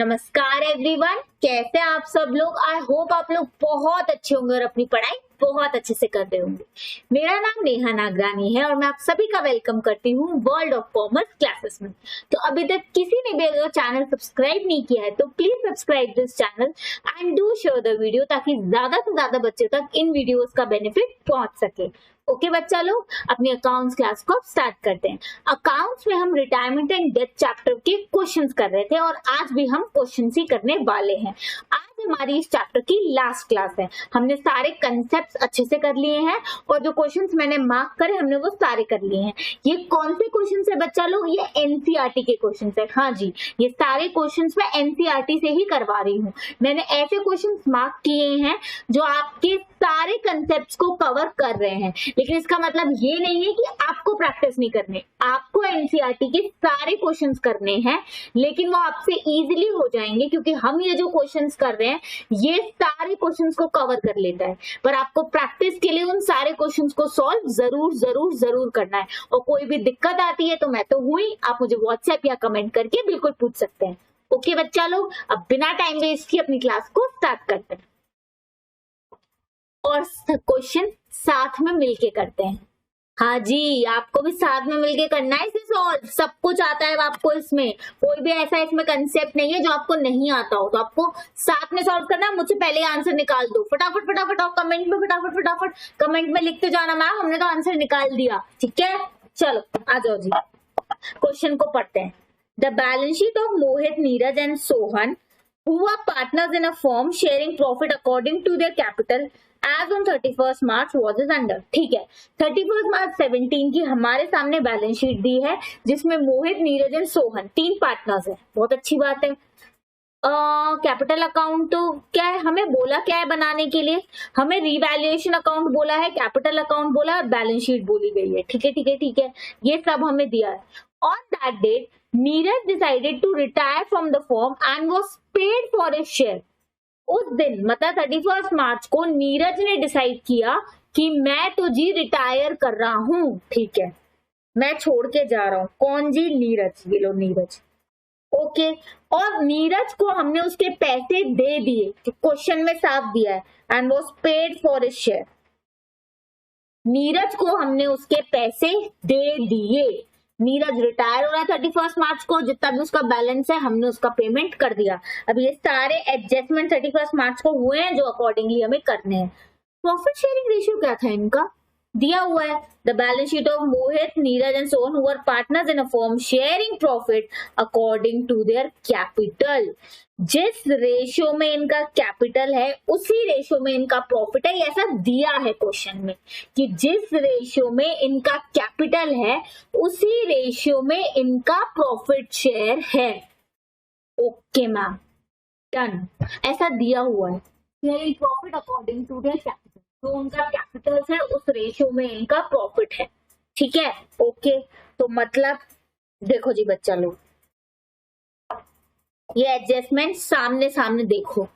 नमस्कार एवरीवन, कैसे हैं आप सब लोग। आई होप आप लोग बहुत अच्छे होंगे और अपनी पढ़ाई बहुत अच्छे से कर रहे होंगे। मेरा नाम नेहा नागरानी है और मैं आप सभी का वेलकम करती हूँ वर्ल्ड ऑफ कॉमर्स क्लासेस में। तो अभी तक किसी ने भी अगर चैनल सब्सक्राइब नहीं किया है तो please subscribe this channel and do share the video, ताकि ज्यादा से ज्यादा बच्चे तक इन वीडियोस का बेनिफिट पहुंच सके। ओके बच्चा लोग, अपनी अकाउंट्स क्लास को स्टार्ट करते हैं। अकाउंट्स में हम रिटायरमेंट एंड डेथ चैप्टर के क्वेश्चंस कर रहे थे और आज भी हम क्वेश्चंस ही करने वाले हैं। आज हमारी इस चैप्टर की लास्ट क्लास है। हमने सारे कंसेप्ट्स अच्छे से कर लिए हैं और जो क्वेश्चंस मैंने मार्क करे हमने वो सारे कर लिए हैं। ये कौन से क्वेश्चंस है बच्चा लोग? ये एनसीईआरटी के क्वेश्चंस है। हाँ जी, ये सारे क्वेश्चंस मैं एनसीईआरटी से ही करवा रही हूँ। मैंने ऐसे क्वेश्चंस मार्क किए हैं जो आपके सारे कंसेप्ट्स को कवर कर रहे हैं, लेकिन इसका मतलब ये नहीं है कि आपको प्रैक्टिस नहीं करने। आपको एनसीईआरटी के सारे क्वेश्चंस करने हैं, लेकिन वो आपसे इजीली हो जाएंगे क्योंकि हम ये जो क्वेश्चंस कर रहे हैं ये सारे क्वेश्चंस को कवर कर लेता है। पर आपको प्रैक्टिस के लिए उन सारे क्वेश्चंस को सॉल्व जरूर जरूर जरूर करना है। और कोई भी दिक्कत आती है तो मैं तो हुई, आप मुझे व्हाट्सएप या कमेंट करके बिल्कुल पूछ सकते हैं। ओके बच्चा लोग, अब बिना टाइम वेस्ट किए अपनी क्लास को स्टार्ट करते हैं और क्वेश्चन साथ में मिलके करते हैं। हाँ जी, आपको भी साथ में मिलके करना है इसे सॉल्व। सब कुछ आता है आपको, इसमें कोई भी ऐसा इसमें कंसेप्ट नहीं है जो आपको नहीं आता हो। तो आपको साथ में सॉल्व करना है। मुझे पहले आंसर निकाल दो फटाफट फटाफट, और कमेंट में फटाफट फटाफट कमेंट में लिखते जाना मैम हमने तो आंसर निकाल दिया। ठीक है, चलो आ जाओ जी, क्वेश्चन को पढ़ते हैं। The balance sheet of Mohit, Neeraj and Sohan who are partners in a firm sharing profit according to their capital as on 31st March was as under। ठीक है, 31st March 17 की हमारे सामने बैलेंस शीट दी है जिसमें मोहित, नीरज एंड सोहन तीन पार्टनर्स हैं। बहुत अच्छी बात है। कैपिटल अकाउंट तो क्या है, हमें बोला क्या है बनाने के लिए? हमें रिवैल्यूएशन अकाउंट बोला है, कैपिटल अकाउंट बोला है, बैलेंस शीट बोली गई है। ठीक है ठीक है ठीक है, ये सब हमें दिया है। On that date Neeraj decided to retire from the firm and was paid for his share. उस दिन मतलब 31 मार्च को नीरज ने डिसाइड किया कि मैं तो जी रिटायर कर रहा हूं। ठीक है, मैं छोड़ के जा रहा हूं। कौन जी? नीरज। ये लो नीरज। ओके, और नीरज को हमने उसके पैसे दे दिए, क्वेश्चन में साफ दिया है, and was paid for his share. Neeraj को हमने उसके पैसे दे दिए। नीरज रिटायर हो रहा है 31 मार्च को, जितना भी उसका बैलेंस है हमने उसका पेमेंट कर दिया। अब ये सारे एडजस्टमेंट 31 मार्च को हुए हैं जो अकॉर्डिंगली हमें करने हैं। प्रॉफिट शेयरिंग रेशियो क्या था इनका? दिया हुआ है। The balance sheet of Mohit, Neeraj and Sohan who are partners in a firm sharing profit according to their capital. जिस रेशियो में इनका कैपिटल है उसी रेशियो में इनका प्रॉफिट है। ऐसा दिया है क्वेश्चन में कि जिस रेशियो में इनका कैपिटल है उसी रेशियो में इनका प्रॉफिट शेयर है। Okay ma'am, done. ऐसा दिया हुआ है, profit according to their capital. तो उनका कैपिटल है उस रेशियो में इनका प्रॉफिट है। ठीक है, ओके। तो मतलब देखो जी बच्चा लोग, ये एडजस्टमेंट सामने सामने देखो।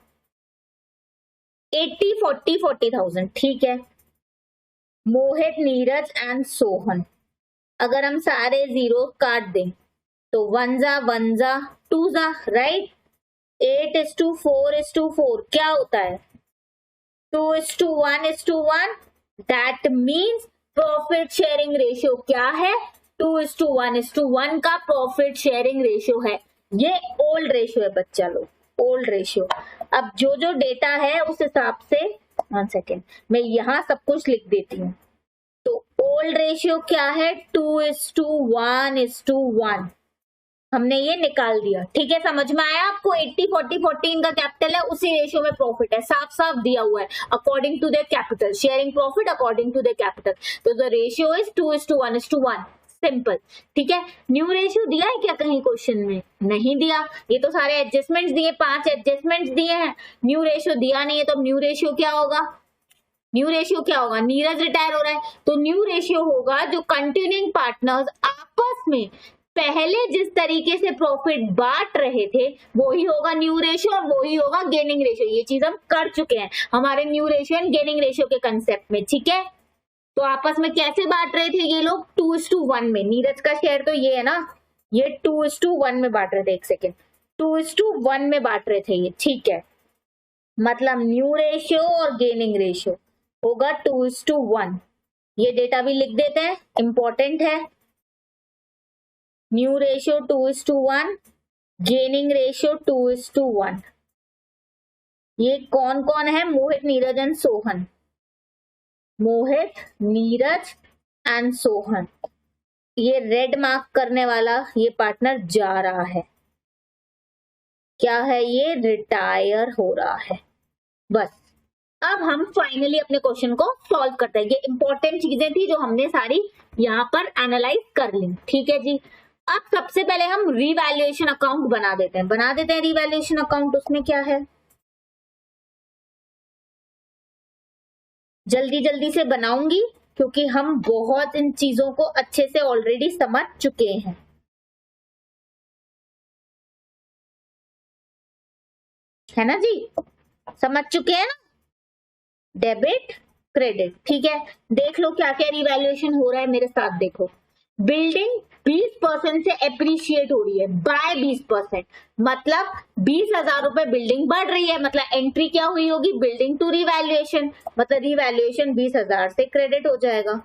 80 40 40,000। ठीक है, मोहित, नीरज एंड सोहन, अगर हम सारे जीरो काट दें तो 1 जा 1 जा 2 जा, राइट। 8:4:4 क्या होता है? 2:1:1। That means profit sharing ratio क्या है? 2:1:1 का प्रॉफिट शेयरिंग रेशियो है। ये ओल्ड रेशियो है बच्चा लोग, ओल्ड रेशियो। अब जो जो डेटा है उस हिसाब से 1 सेकेंड मैं यहाँ सब कुछ लिख देती हूँ। तो ओल्ड रेशियो क्या है? 2:1:1 हमने ये निकाल दिया। ठीक है, समझ में आया आपको? 80 40 40 इनका कैपिटल है, उसी रेशियो में प्रॉफिट है। साफ साफ दिया हुआ है, according to their capital, sharing profit according to their capital. तो द रेशियो इज 2:1:1। सिंपल। ठीक है, न्यू रेशियो दिया है क्या कहीं क्वेश्चन में? नहीं दिया। ये तो सारे एडजस्टमेंट्स दिए, 5 एडजस्टमेंट्स दिए हैं, न्यू रेशियो दिया नहीं है। तो न्यू रेशियो क्या होगा? न्यू रेशियो क्या होगा? नीरज रिटायर हो रहा है तो न्यू रेशियो होगा जो कंटिन्यूइंग पार्टनर्स आपस में पहले जिस तरीके से प्रॉफिट बांट रहे थे वही होगा न्यू रेशियो, और वही होगा गेनिंग रेशियो। ये चीज हम कर चुके हैं हमारे new ratio and gaining ratio के कंसेप्ट में। ठीक है, तो आपस में कैसे बांट रहे थे ये लोग? 2:1 में। नीरज का शेयर तो ये है ना, ये 2:1 में बांट रहे थे। एक सेकेंड, 2:1 में बांट रहे थे ये, ठीक है। मतलब न्यू रेशियो और गेनिंग रेशियो होगा 2:1। ये डेटा भी लिख देते हैं, इंपॉर्टेंट है। New ratio 2:1, gaining ratio 2:1। ये कौन कौन है? मोहित, नीरज एंड सोहन। मोहित, नीरज एंड सोहन। ये रेड मार्क करने वाला ये पार्टनर जा रहा है। क्या है ये? रिटायर हो रहा है। बस अब हम फाइनली अपने क्वेश्चन को सॉल्व करते हैं। ये इंपॉर्टेंट चीजें थी जो हमने सारी यहाँ पर एनालाइज कर ली, ठीक है जी। अब सबसे पहले हम रिवैल्यूएशन अकाउंट बना देते हैं रिवैल्यूएशन अकाउंट। उसमें क्या है, जल्दी जल्दी से बनाऊंगी क्योंकि हम बहुत इन चीजों को अच्छे से ऑलरेडी समझ चुके हैं, है ना जी? समझ चुके हैं ना? डेबिट क्रेडिट, ठीक है। देख लो क्या क्या रिवैल्यूएशन हो रहा है, मेरे साथ देखो। बिल्डिंग 20% से एप्रिशिएट हो रही है बाय 20%, मतलब 20,000 रुपए बिल्डिंग बढ़ रही है, मतलब एंट्री क्या हुई होगी? बिल्डिंग टू रिवैल्यूएशन, मतलब रिवैल्यूएशन 20,000 से क्रेडिट हो जाएगा।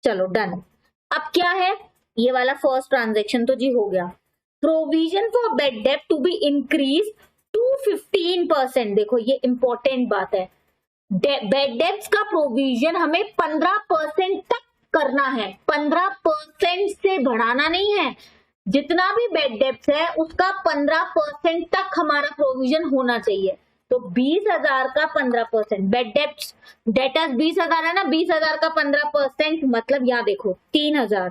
चलो डन। अब क्या है? ये वाला फर्स्ट ट्रांजेक्शन तो जी हो गया। Provision for bad debt to be increase to 15%। देखो ये इंपॉर्टेंट बात है, बेड डेट्स का प्रोविजन हमें 15% तक करना है, 15% से बढ़ाना नहीं है। जितना भी बेड डेट्स है उसका 15% तक हमारा प्रोविजन होना चाहिए। तो 20,000 का 15%, बेड डेट्स डेटर्स 20,000 है ना, 20,000 का 15% मतलब यहाँ देखो 3,000,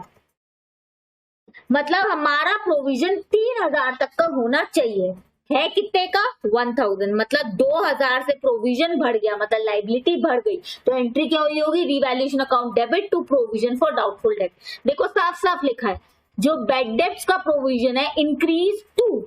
मतलब हमारा प्रोविजन 3,000 तक का होना चाहिए। है कितने का? 1,000, मतलब 2,000 से प्रोविजन बढ़ गया, मतलब लाइबिलिटी बढ़ गई। तो एंट्री क्या हुई होगी? Revaluation account debit to provision for doubtful debt. देखो साफ साफ लिखा है, जो बेड डेट्स का प्रोविजन है इंक्रीज टू,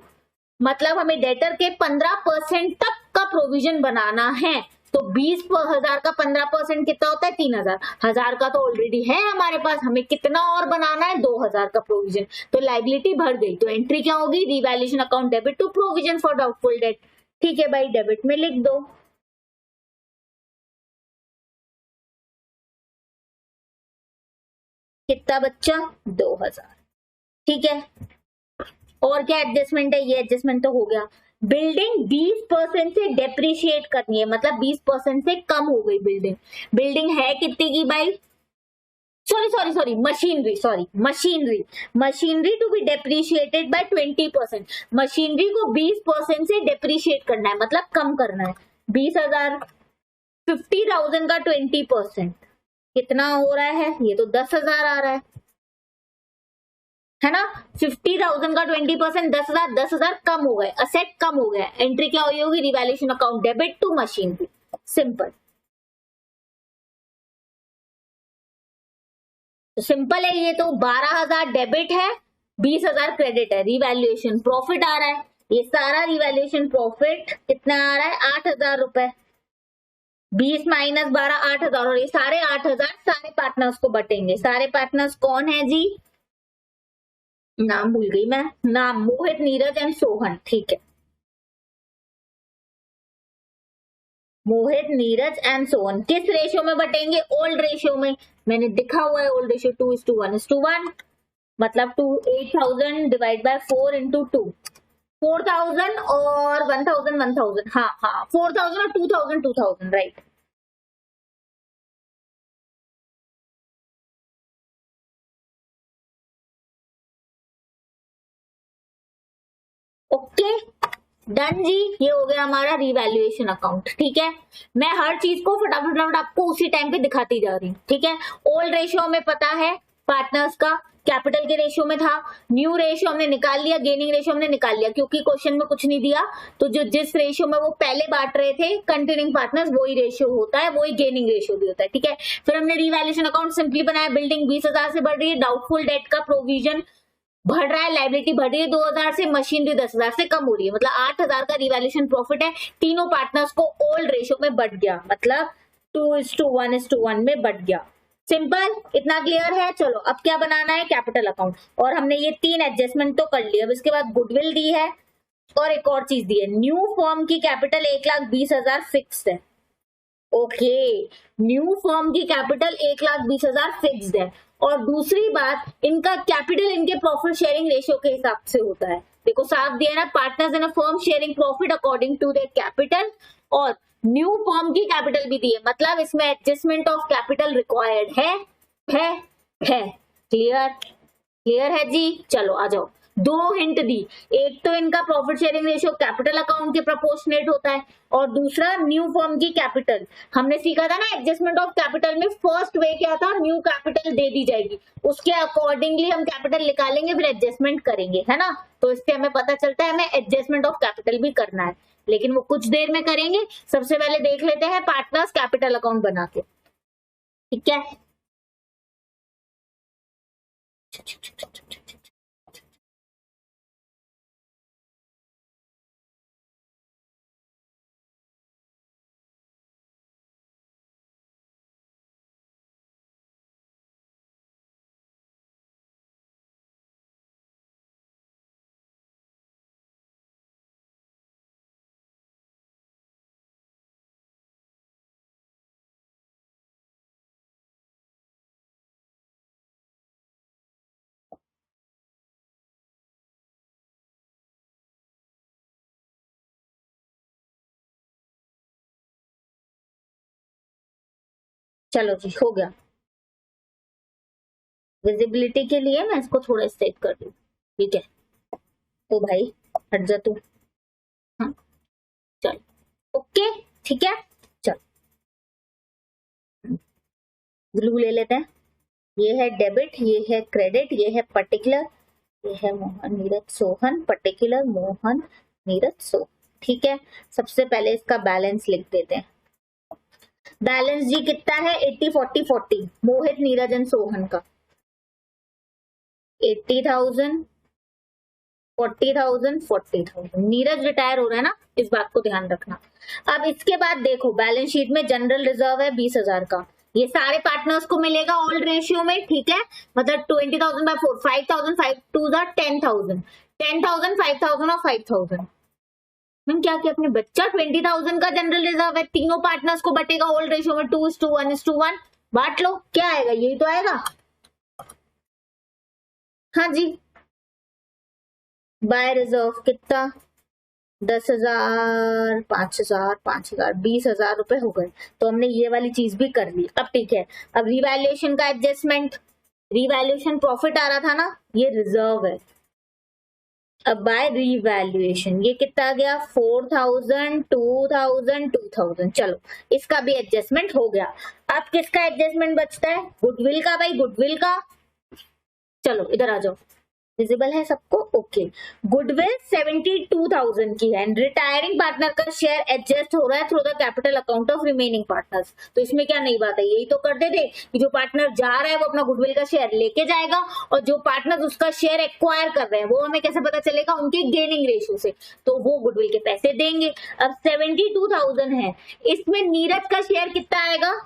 मतलब हमें डेटर के 15% तक का प्रोविजन बनाना है। तो 20,000 का 15% कितना होता है? 3,000। 1,000 का तो ऑलरेडी है हमारे पास, हमें कितना और बनाना है? 2,000 का प्रोविजन। तो लाइबिलिटी बढ़ गई, तो एंट्री क्या होगी? Revaluation account debit to provision for doubtful debt. ठीक है भाई, डेबिट में लिख दो। कितना बच्चा? 2,000। ठीक है, और क्या एडजस्टमेंट है? ये एडजस्टमेंट तो हो गया। बिल्डिंग 20% से डेप्रिशिएट करनी है, मतलब 20% से कम हो गई बिल्डिंग। बिल्डिंग है कितनी की भाई? Sorry machinery to be depreciated by 20%। Machinery को 20% से डेप्रिशिएट करना है, मतलब कम करना है। 20,000, 50,000 का 20% कितना हो रहा है? ये तो 10,000 आ रहा है ना। 50,000 का 20%, 10,000, 10,000 कम हो गए, असेट कम हो गया। एंट्री क्या हुई होगी? Revaluation account debit to machinery. Simple, तो सिंपल है ये। तो 12,000 डेबिट है, 20,000 क्रेडिट है। रिवैल्यूएशन प्रॉफिट आ रहा है, ये सारा रिवैल्यूएशन प्रॉफिट कितना आ रहा है? 8,000 रुपए। 20 माइनस 12, 8,000, और ये सारे 8,000 सारे पार्टनर्स को बटेंगे। सारे पार्टनर्स कौन है जी? नाम भूल गई मैं, नाम मोहित, नीरज एंड सोहन। ठीक है, मोहित, नीरज एंड सोहन किस रेशियो में बटेंगे? ओल्ड रेशियो में। मैंने दिखा हुआ है ओल्ड रेशियो 2:1:1, मतलब 8,000 डिवाइड बाय 4 इंटू 2, 4,000 और 1,000 1,000, हाँ 4,000 और 2,000 2,000, राइट। ओके डन जी, ये हो गया हमारा रिवैल्यूएशन अकाउंट। ठीक है, मैं हर चीज को फटाफट आपको उसी टाइम पे दिखाती जा रही हूँ। ठीक है, ओल्ड रेशियो में पता है पार्टनर्स का, कैपिटल के रेशियो में था। न्यू रेशियो हमने निकाल लिया, गेनिंग रेशियो हमने निकाल लिया, क्योंकि क्वेश्चन में कुछ नहीं दिया। तो जो जिस रेशियो में वो पहले बांट रहे थे कंटिन्यूइंग पार्टनर्स, वही रेशियो होता है, वही गेनिंग रेशियो भी होता है। ठीक है, फिर हमने रिवैल्यूएशन अकाउंट सिंपली बनाया। बिल्डिंग 20,000 से बढ़ रही है, डाउटफुल डेट का प्रोविजन बढ़ रहा है, लाइबिलिटी बढ़ रही है 2,000 से, मशीनरी 10,000 से कम हो रही है, मतलब 8,000 का रिवैल्यूएशन प्रॉफिट है। तीनों पार्टनर्स को ओल्ड रेशियो में बढ़ गया, मतलब 2:1:1 में बढ़ गया। सिंपल, इतना क्लियर है। चलो अब क्या बनाना है, कैपिटल अकाउंट। और हमने ये 3 एडजस्टमेंट तो कर लिया। अब इसके बाद गुडविल दी है और एक और चीज दी है, न्यू फॉर्म की कैपिटल 1,20,000 फिक्स्ड है। ओके, न्यू फॉर्म की कैपिटल 1,20,000 फिक्स्ड है। और दूसरी बात, इनका कैपिटल इनके प्रॉफिट शेयरिंग रेशियो के हिसाब से होता है। देखो साफ दिया ना, partners in a firm sharing profit according to their capital. और न्यू फॉर्म की कैपिटल भी दी है, मतलब इसमें एडजस्टमेंट ऑफ कैपिटल रिक्वायर्ड है। क्लियर, क्लियर है जी। चलो आ जाओ, 2 हिंट दी। एक तो इनका profit sharing ratio capital account के प्रोपोर्शनेट होता है, और दूसरा न्यू फॉर्म की कैपिटल। हमने सीखा था ना एडजस्टमेंट ऑफ कैपिटल में फर्स्ट वे क्या था, न्यू कैपिटल दे दी जाएगी, उसके अकॉर्डिंगली हम कैपिटल निकालेंगे, फिर एडजस्टमेंट करेंगे, है ना। तो इससे हमें पता चलता है हमें एडजस्टमेंट ऑफ कैपिटल भी करना है, लेकिन वो कुछ देर में करेंगे। सबसे पहले देख लेते हैं पार्टनर्स कैपिटल अकाउंट बना के, ठीक है। चलो जी, हो गया। विजिबिलिटी के लिए मैं इसको थोड़ा स्ट्रेट कर दूं, ठीक है। तो भाई हट जा तू, हाँ चल, ओके ठीक है। चल ग्लू ले लेते हैं। ये है डेबिट, ये है क्रेडिट, ये है पर्टिकुलर, ये है मोहन नीरज सोहन, पर्टिकुलर मोहन नीरज सोहन, ठीक है। सबसे पहले इसका बैलेंस लिख देते हैं। बैलेंस जी कितना है, 80 40 40, मोहित नीरज एंड सोहन का 80,000 40,000 40,000। नीरज रिटायर हो रहा है ना, इस बात को ध्यान रखना। अब इसके बाद देखो बैलेंस शीट में जनरल रिजर्व है 20,000 का, ये सारे पार्टनर्स को मिलेगा ओल्ड रेशियो में, ठीक है। मतलब 20,000 बाय 4, 5,000, 5 2 10,000, 10,000 5,000 और 5,000। मैम क्या किया अपने बच्चा, 20,000 का जनरल रिजर्व है, तीनों पार्टनर्स को बटेगा ओल्ड रेशियो में 2:1:1, बांट लो, क्या आएगा, यही तो आएगा। हाँ जी, बाय रिजर्व कितना, 10,000 5,000 5,000 20,000 रुपए हो गए। तो हमने ये वाली चीज भी कर ली। अब ठीक है, अब रिवैल्यूएशन का एडजस्टमेंट, रिवैल्यूएशन प्रॉफिट आ रहा था ना, ये रिजर्व है। अब बाय रिवैल्यूएशन ये कितना आ गया, 4,000 2,000 2,000। चलो इसका भी एडजस्टमेंट हो गया। अब किसका एडजस्टमेंट बचता है, गुडविल का, भाई गुडविल का। चलो इधर आ जाओ, विजिबल है सबको, ओके। गुडविल 72,000 की है। रिटायरिंग पार्टनर का शेयर एडजस्ट हो रहा है through the capital account of remaining partners. तो इसमें क्या नई बात है, यही तो कर दे कि जो पार्टनर जा रहा है वो अपना गुडविल का शेयर लेके जाएगा, और जो पार्टनर उसका शेयर एक्वायर कर रहे हैं वो हमें कैसे पता चलेगा, उनके गेनिंग रेशियो से, तो वो गुडविल के पैसे देंगे। अब 72,000 है, इसमें नीरज का शेयर कितना आएगा,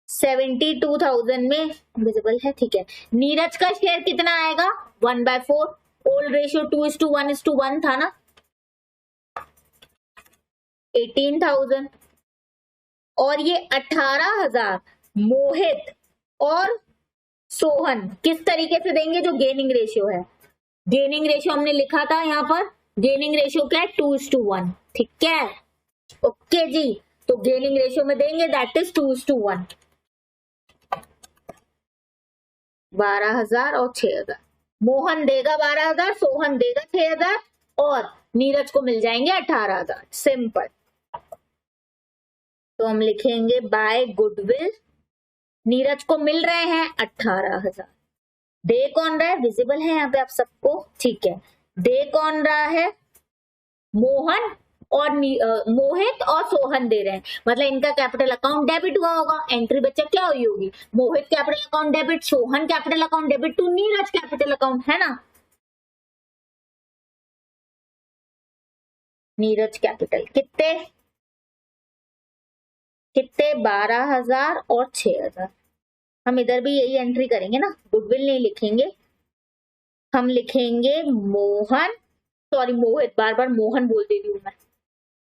72,000 में विजिबल है, ठीक है। नीरज का शेयर कितना आएगा, 1/4, ओल्ड रेशियो 2:1:1 था ना, 18,000। और ये 18,000 मोहित और सोहन किस तरीके से देंगे, जो गेनिंग रेशियो है। गेनिंग रेशियो हमने लिखा था यहाँ पर, गेनिंग रेशियो क्या है, 2:1, ठीक है। ओके जी, तो गेनिंग रेशियो में देंगे, दैट इज 2:1। 12,000 और 6,000, मोहन देगा 12,000, सोहन देगा 6,000, और नीरज को मिल जाएंगे 18,000, सिंपल। तो हम लिखेंगे बाय गुडविल, नीरज को मिल रहे हैं 18,000। दे कौन रहा है, विजिबल है यहाँ पे आप सबको, ठीक है। दे कौन रहा है, मोहन और मोहित और सोहन दे रहे हैं, मतलब इनका कैपिटल अकाउंट डेबिट हुआ होगा। एंट्री बच्चा क्या हुई होगी, Mohit capital account debit, Sohan capital account debit to Neeraj capital account, है ना। नीरज कैपिटल कितने, कितने, 12,000 और 6,000। हम इधर भी यही एंट्री करेंगे ना, गुडविल नहीं लिखेंगे, हम लिखेंगे मोहन, सॉरी मोहित, बार बार मोहन बोल दे रही हूँ मैं,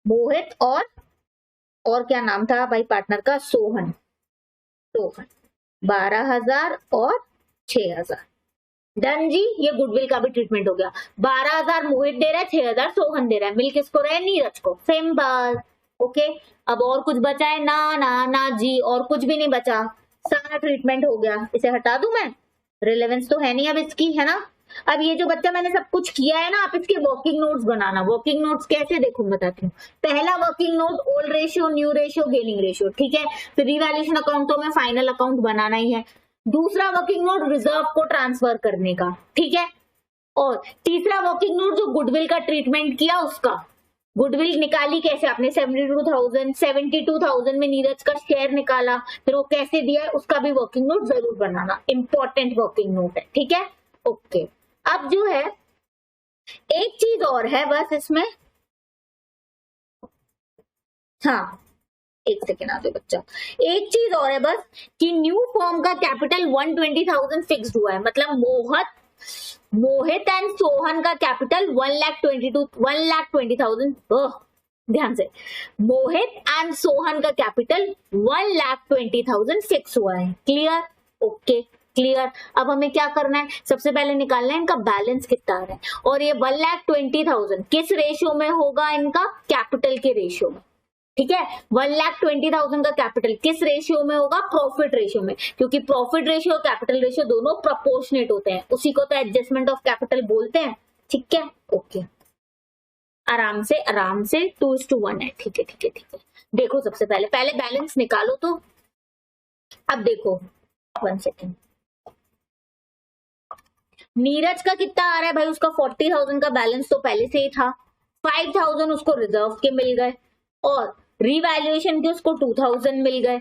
मोहित और क्या नाम था भाई पार्टनर का, सोहन। 12,000 और 6,000। डन जी, ये गुडविल का भी ट्रीटमेंट हो गया। 12,000 मोहित दे रहा है, 6,000 सोहन दे रहा है, मिल किसको रहे, नीरज को। सिंपल। ओके, अब और कुछ बचा है, ना ना ना जी, और कुछ भी नहीं बचा, सारा ट्रीटमेंट हो गया। इसे हटा दूं मैं, रिलेवेंस तो है नहीं अब इसकी, है ना। अब ये जो बच्चा मैंने सब कुछ किया है ना, आप इसके वर्किंग नोट्स बनाना। वर्किंग नोट्स कैसे, देखो बताती हूँ। पहला working note, old ratio, new ratio, gaining ratio, ठीक है। फिर रिवैल्यूएशन अकाउंट तो मैं फाइनल अकाउंट बनाना ही है। दूसरा वर्किंग नोट रिजर्व को ट्रांसफर करने का, ठीक है। और तीसरा वर्किंग नोट जो गुडविल का ट्रीटमेंट किया उसका, गुडविल निकाली कैसे आपने, 72,000 में नीरज का शेयर निकाला, फिर वो कैसे दिया है उसका भी वर्किंग नोट जरूर बनाना, इंपॉर्टेंट वर्किंग नोट है, ठीक है। ओके, अब जो है एक चीज और है बस इसमें, हाँ एक सेकेंड आ जाओ बच्चा, एक चीज और है बस कि न्यू फॉर्म का कैपिटल 120,000 फिक्स्ड हुआ है, मतलब मोहित एंड सोहन का कैपिटल 1,20,000, ध्यान से, मोहित एंड सोहन का कैपिटल 1,20,000 फिक्स हुआ है। Clear, okay clear. अब हमें क्या करना है, सबसे पहले निकालना है इनका बैलेंस कितना आ रहा है, और ये 1,20,000 किस रेशियो में होगा, इनका कैपिटल के रेशियो में, ठीक है। 1,20,000 का कैपिटल किस रेशियो में होगा, प्रॉफिट रेशियो में, क्योंकि प्रॉफिट रेशियो और कैपिटल रेशियो दोनों प्रोपोर्शनेट होते हैं, उसी को तो एडजस्टमेंट ऑफ कैपिटल बोलते हैं, ठीक है। ओके, आराम से 2:1 है, ठीक है ठीक है ठीक है। देखो सबसे पहले बैलेंस निकालो तो, अब देखो 1 सेकेंड, नीरज का कितना आ रहा है भाई, उसका 40,000 का बैलेंस तो पहले से ही था, 5,000 उसको रिजर्व के मिल गए, और रिवैल्यूएशन के उसको 2,000 मिल गए,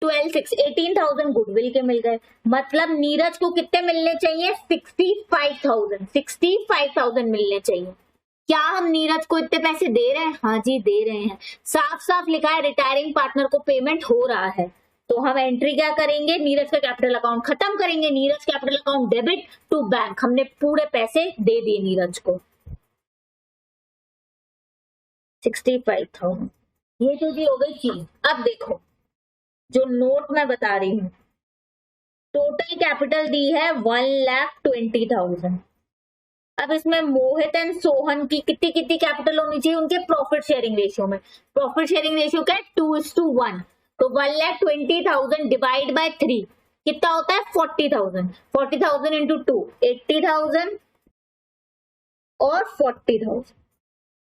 18,000 गुडविल के मिल गए, मतलब नीरज को कितने मिलने चाहिए, 65,000 मिलने चाहिए। क्या हम नीरज को इतने पैसे दे रहे हैं, हाँ जी दे रहे हैं, साफ साफ लिखा है रिटायरिंग पार्टनर को पेमेंट हो रहा है, तो हम एंट्री क्या करेंगे, नीरज का कैपिटल अकाउंट खत्म करेंगे, Neeraj capital account debit to bank, हमने पूरे पैसे दे दिए नीरज को, 65,000। ये तो जी हो गई चीज। अब देखो जो नोट मैं बता रही हूं, टोटल कैपिटल दी है 1,20,000। अब इसमें मोहित एंड सोहन की कितनी कितनी कैपिटल होनी चाहिए, उनके प्रॉफिट शेयरिंग रेशियो में, प्रॉफिट शेयरिंग रेशियो क्या है, 2:1, तो 1,20,000 डिवाइड बाय 3 कितना होता है, 40,000, 40,000 इंटू 2 80,000 और 40,000,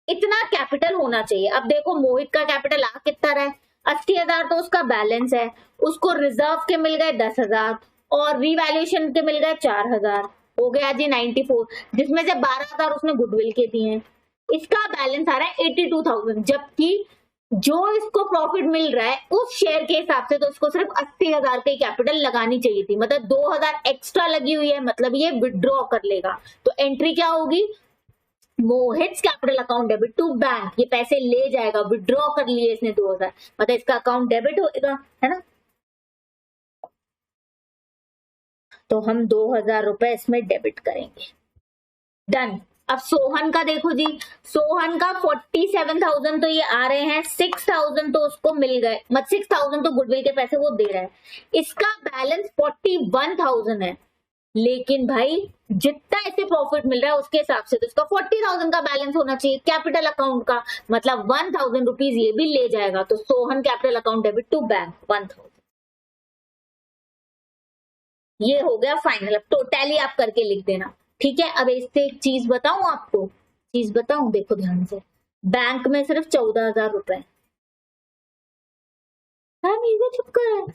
इतना कैपिटल होना चाहिए। अब देखो मोहित का कैपिटल आ कितना रहा है, 80,000 तो उसका बैलेंस है, उसको रिजर्व के मिल गए 10,000 और रिवैल्यूएशन के मिल गए 4,000, हो गया जी 94, जिसमें से 12,000 उसने गुडविल के दिए हैं, इसका बैलेंस आ रहा है 82,000, जबकि जो इसको प्रॉफिट मिल रहा है उस शेयर के हिसाब से तो उसको सिर्फ 80,000 की कैपिटल लगानी चाहिए थी, मतलब 2,000 एक्स्ट्रा लगी हुई है, मतलब ये विड्रॉ कर लेगा, तो एंट्री क्या होगी, Mohit capital account debit to bank, ये पैसे ले जाएगा, विड्रॉ कर लिए इसने 2,000, मतलब इसका अकाउंट डेबिट होगा, है ना। तो हम 2,000 रुपए इसमें डेबिट करेंगे, डन। अब सोहन का देखो जी, सोहन का 47,000 तो ये आ रहे हैं, 6,000 तो उसको मिल गए, मतलब 6,000 तो गुडविल के पैसे वो दे रहा है, इसका बैलेंस 41,000 है, लेकिन भाई जितना इसे प्रॉफिट मिल रहा है उसके हिसाब से तो इसका 40,000 का बैलेंस होना चाहिए कैपिटल अकाउंट का, मतलब 1,000 रुपीज ये भी ले जाएगा, तो Sohan capital account debit to bank 1,000, ये हो गया फाइनल। अब टोटली आप करके लिख देना, ठीक है। अब इससे एक चीज बताऊं आपको, चीज बताऊं, देखो ध्यान से, बैंक में सिर्फ 14,000 रुपए, चुप कर,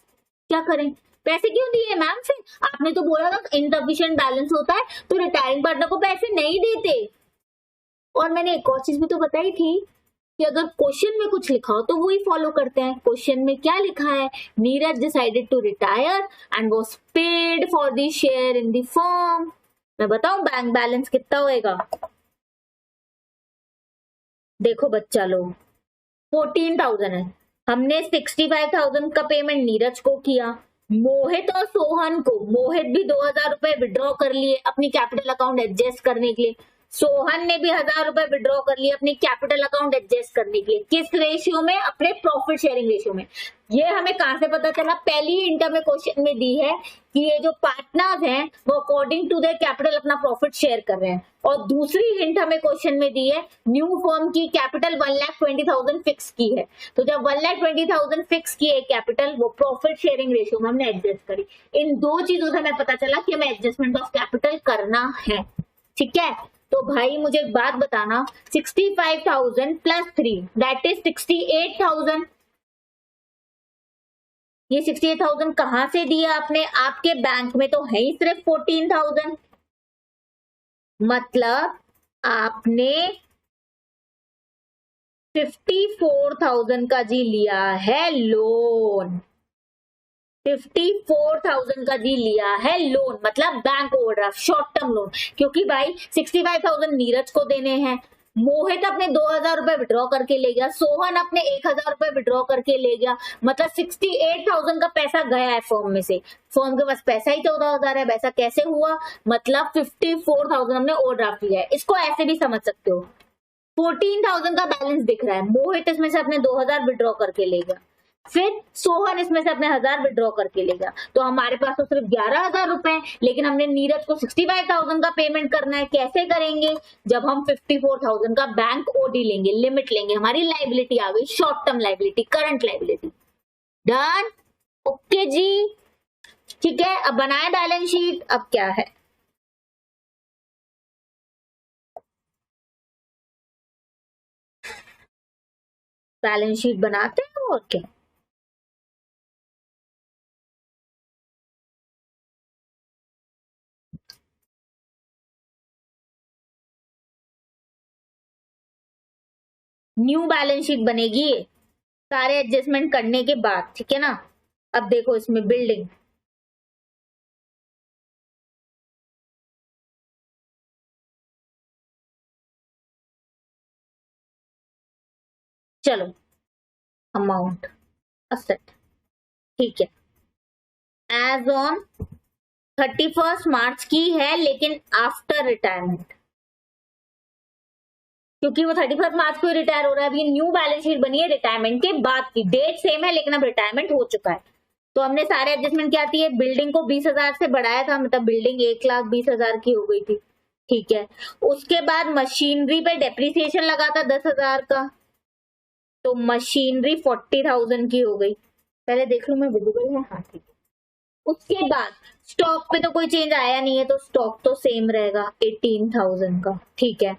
क्या करें, पैसे क्यों दिए मैम से, आपने तो बोला था इनसफिशिएंट बैलेंस होता है तो रिटायरिंग पार्टनर को पैसे नहीं देते, और मैंने एक और चीज भी तो बताई थी कि अगर क्वेश्चन में कुछ लिखा हो तो वो ही फॉलो करते हैं। क्वेश्चन में क्या लिखा है, Neeraj decided to retire and was paid for the share in the firm, मैं बताऊं बैंक बैलेंस कितना होएगा, देखो बच्चा लोग 14,000 है, हमने 65,000 का पेमेंट नीरज को किया, मोहित और सोहन को, मोहित भी 2,000 रुपए विड्रॉ कर लिए अपनी कैपिटल अकाउंट एडजस्ट करने के लिए, सोहन ने भी 1,000 रुपए विड्रॉ कर लिए अपनी कैपिटल अकाउंट एडजस्ट करने के लिए। किस रेशियो में? अपने प्रॉफिट शेयरिंग रेशियो में। ये हमें कहां से पता चला? पहली हिंट हमें क्वेश्चन में दी है कि ये जो पार्टनर्स हैं वो अकॉर्डिंग टू देयर कैपिटल अपना प्रॉफिट शेयर कर रहे हैं, और दूसरी हिंट हमें क्वेश्चन में दी है न्यू फर्म की कैपिटल 1,20,000 फिक्स की है, तो जब 1,20,000 फिक्स की है कैपिटल, वो प्रॉफिट शेयरिंग रेशियो में हमने एडजस्ट करी। इन दो चीजों से हमें पता चला कि हमें एडजस्टमेंट ऑफ कैपिटल करना है। ठीक है, तो भाई मुझे एक बात बताना, 65,000 प्लस 3 दैट इज 68,000। ये 68,000 कहां से दिया आपने? आपके बैंक में तो है ही सिर्फ 14,000, मतलब आपने 54,000 का जी लिया है लोन। 54,000 का जी लिया है लोन, मतलब bank overdraft, short term loan. क्योंकि भाई 65,000 नीरज को देने हैं, मोहित अपने 2,000 रुपए विड्रॉ करके ले गया, सोहन अपने 1,000 रुपए विड्रॉ करके ले गया, मतलब 68,000 का पैसा गया है फर्म में से। फर्म के पास पैसा ही 14,000 है, वैसा कैसे हुआ? मतलब 54,000 हमने ओवरड्राफ्ट लिया है। इसको ऐसे भी समझ सकते हो, 14,000 का बैलेंस दिख रहा है, मोहित इसमें से अपने 2,000 विड्रॉ करके ले गया, फिर सोहन इसमें से अपने 1,000 विड्रॉ करके लेगा, तो हमारे पास तो सिर्फ 11,000 रुपए, लेकिन हमने नीरज को 65,000 का पेमेंट करना है। कैसे करेंगे? जब हम 54,000 का बैंक ओडी लेंगे, लिमिट लेंगे, हमारी लाइबिलिटी आ गई, short term liability, current liability. Done? Okay जी, ठीक है। अब बनाए बैलेंस शीट। अब क्या है, बैलेंस शीट बनाते हैं और क्या। न्यू बैलेंस शीट बनेगी सारे एडजस्टमेंट करने के बाद, ठीक है ना। अब देखो इसमें बिल्डिंग, चलो अमाउंट असेट, ठीक है, एज ऑन 31 मार्च की है, लेकिन आफ्टर रिटायरमेंट, क्योंकि वो 31 मार्च को रिटायर हो रहा है। अभी न्यू बैलेंस शीट बनी है रिटायरमेंट के बाद की, डेट सेम है लेकिन अब रिटायरमेंट हो चुका है। तो हमने सारे एडजस्टमेंट क्या थी, बिल्डिंग को 20,000 से बढ़ाया था, मतलब बिल्डिंग 1,20,000 की हो गई थी, ठीक है। उसके बाद मशीनरी पे डेप्रिसिएशन लगा था 10,000 का, तो मशीनरी 40,000 की हो गई। पहले देख लू मैं विजिबल है, हाँ ठीक है। उसके बाद स्टॉक पे तो कोई चेंज आया नहीं है, तो स्टॉक तो सेम रहेगा 18,000 का, ठीक है।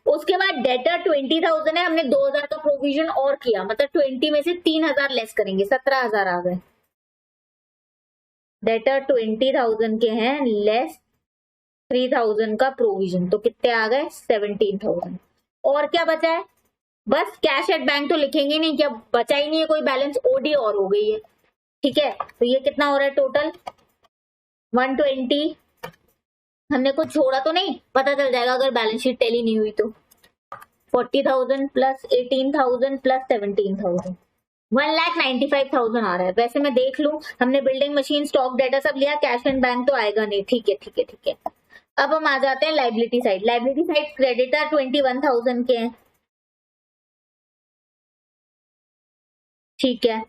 उसके बाद डेटर 20,000 है, हमने 2,000 का प्रोविजन और किया, मतलब 20 में से 3,000 लेस करेंगे, 17,000 आ गए। डेटर 20,000 के हैं, लेस 3,000 का प्रोविजन, तो कितने आ गए? 17,000। और क्या बचा है? बस कैश एट बैंक तो लिखेंगे नहीं, क्या बचा ही नहीं है कोई बैलेंस, ओडी और हो गई है, ठीक है। तो ये कितना हो रहा है टोटल? 120। हमने कुछ छोड़ा तो नहीं, पता चल जाएगा अगर बैलेंस शीट टैली नहीं हुई तो। 40,000 प्लस 18,000 प्लस 17,000, 1,95,000 आ रहा है। वैसे मैं देख लूं, हमने बिल्डिंग मशीन स्टॉक डेटा सब लिया, कैश एंड बैंक तो आएगा नहीं, ठीक है ठीक है ठीक है। अब हम आ जाते हैं liability side. Liability side creditor 21,000 के हैं, ठीक है।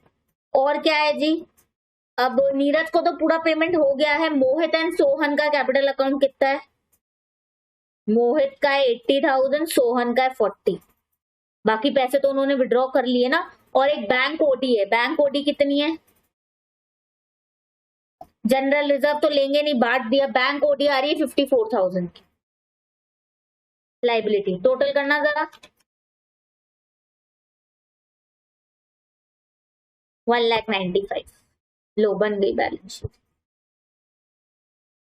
और क्या है जी, अब नीरज को तो पूरा पेमेंट हो गया है। मोहित एंड सोहन का कैपिटल अकाउंट कितना है? मोहित का है 80,000, सोहन का है 40। बाकी पैसे तो उन्होंने विड्रॉ कर लिए ना। और एक बैंक ओडी है, बैंक ओडी कितनी है? जनरल रिजर्व तो लेंगे नहीं, बांट दिया, बैंक ओडी आ रही है 54,000 की। लाइबिलिटी टोटल करना जरा, 1,95,000। लो, बन गई बैलेंस शीट।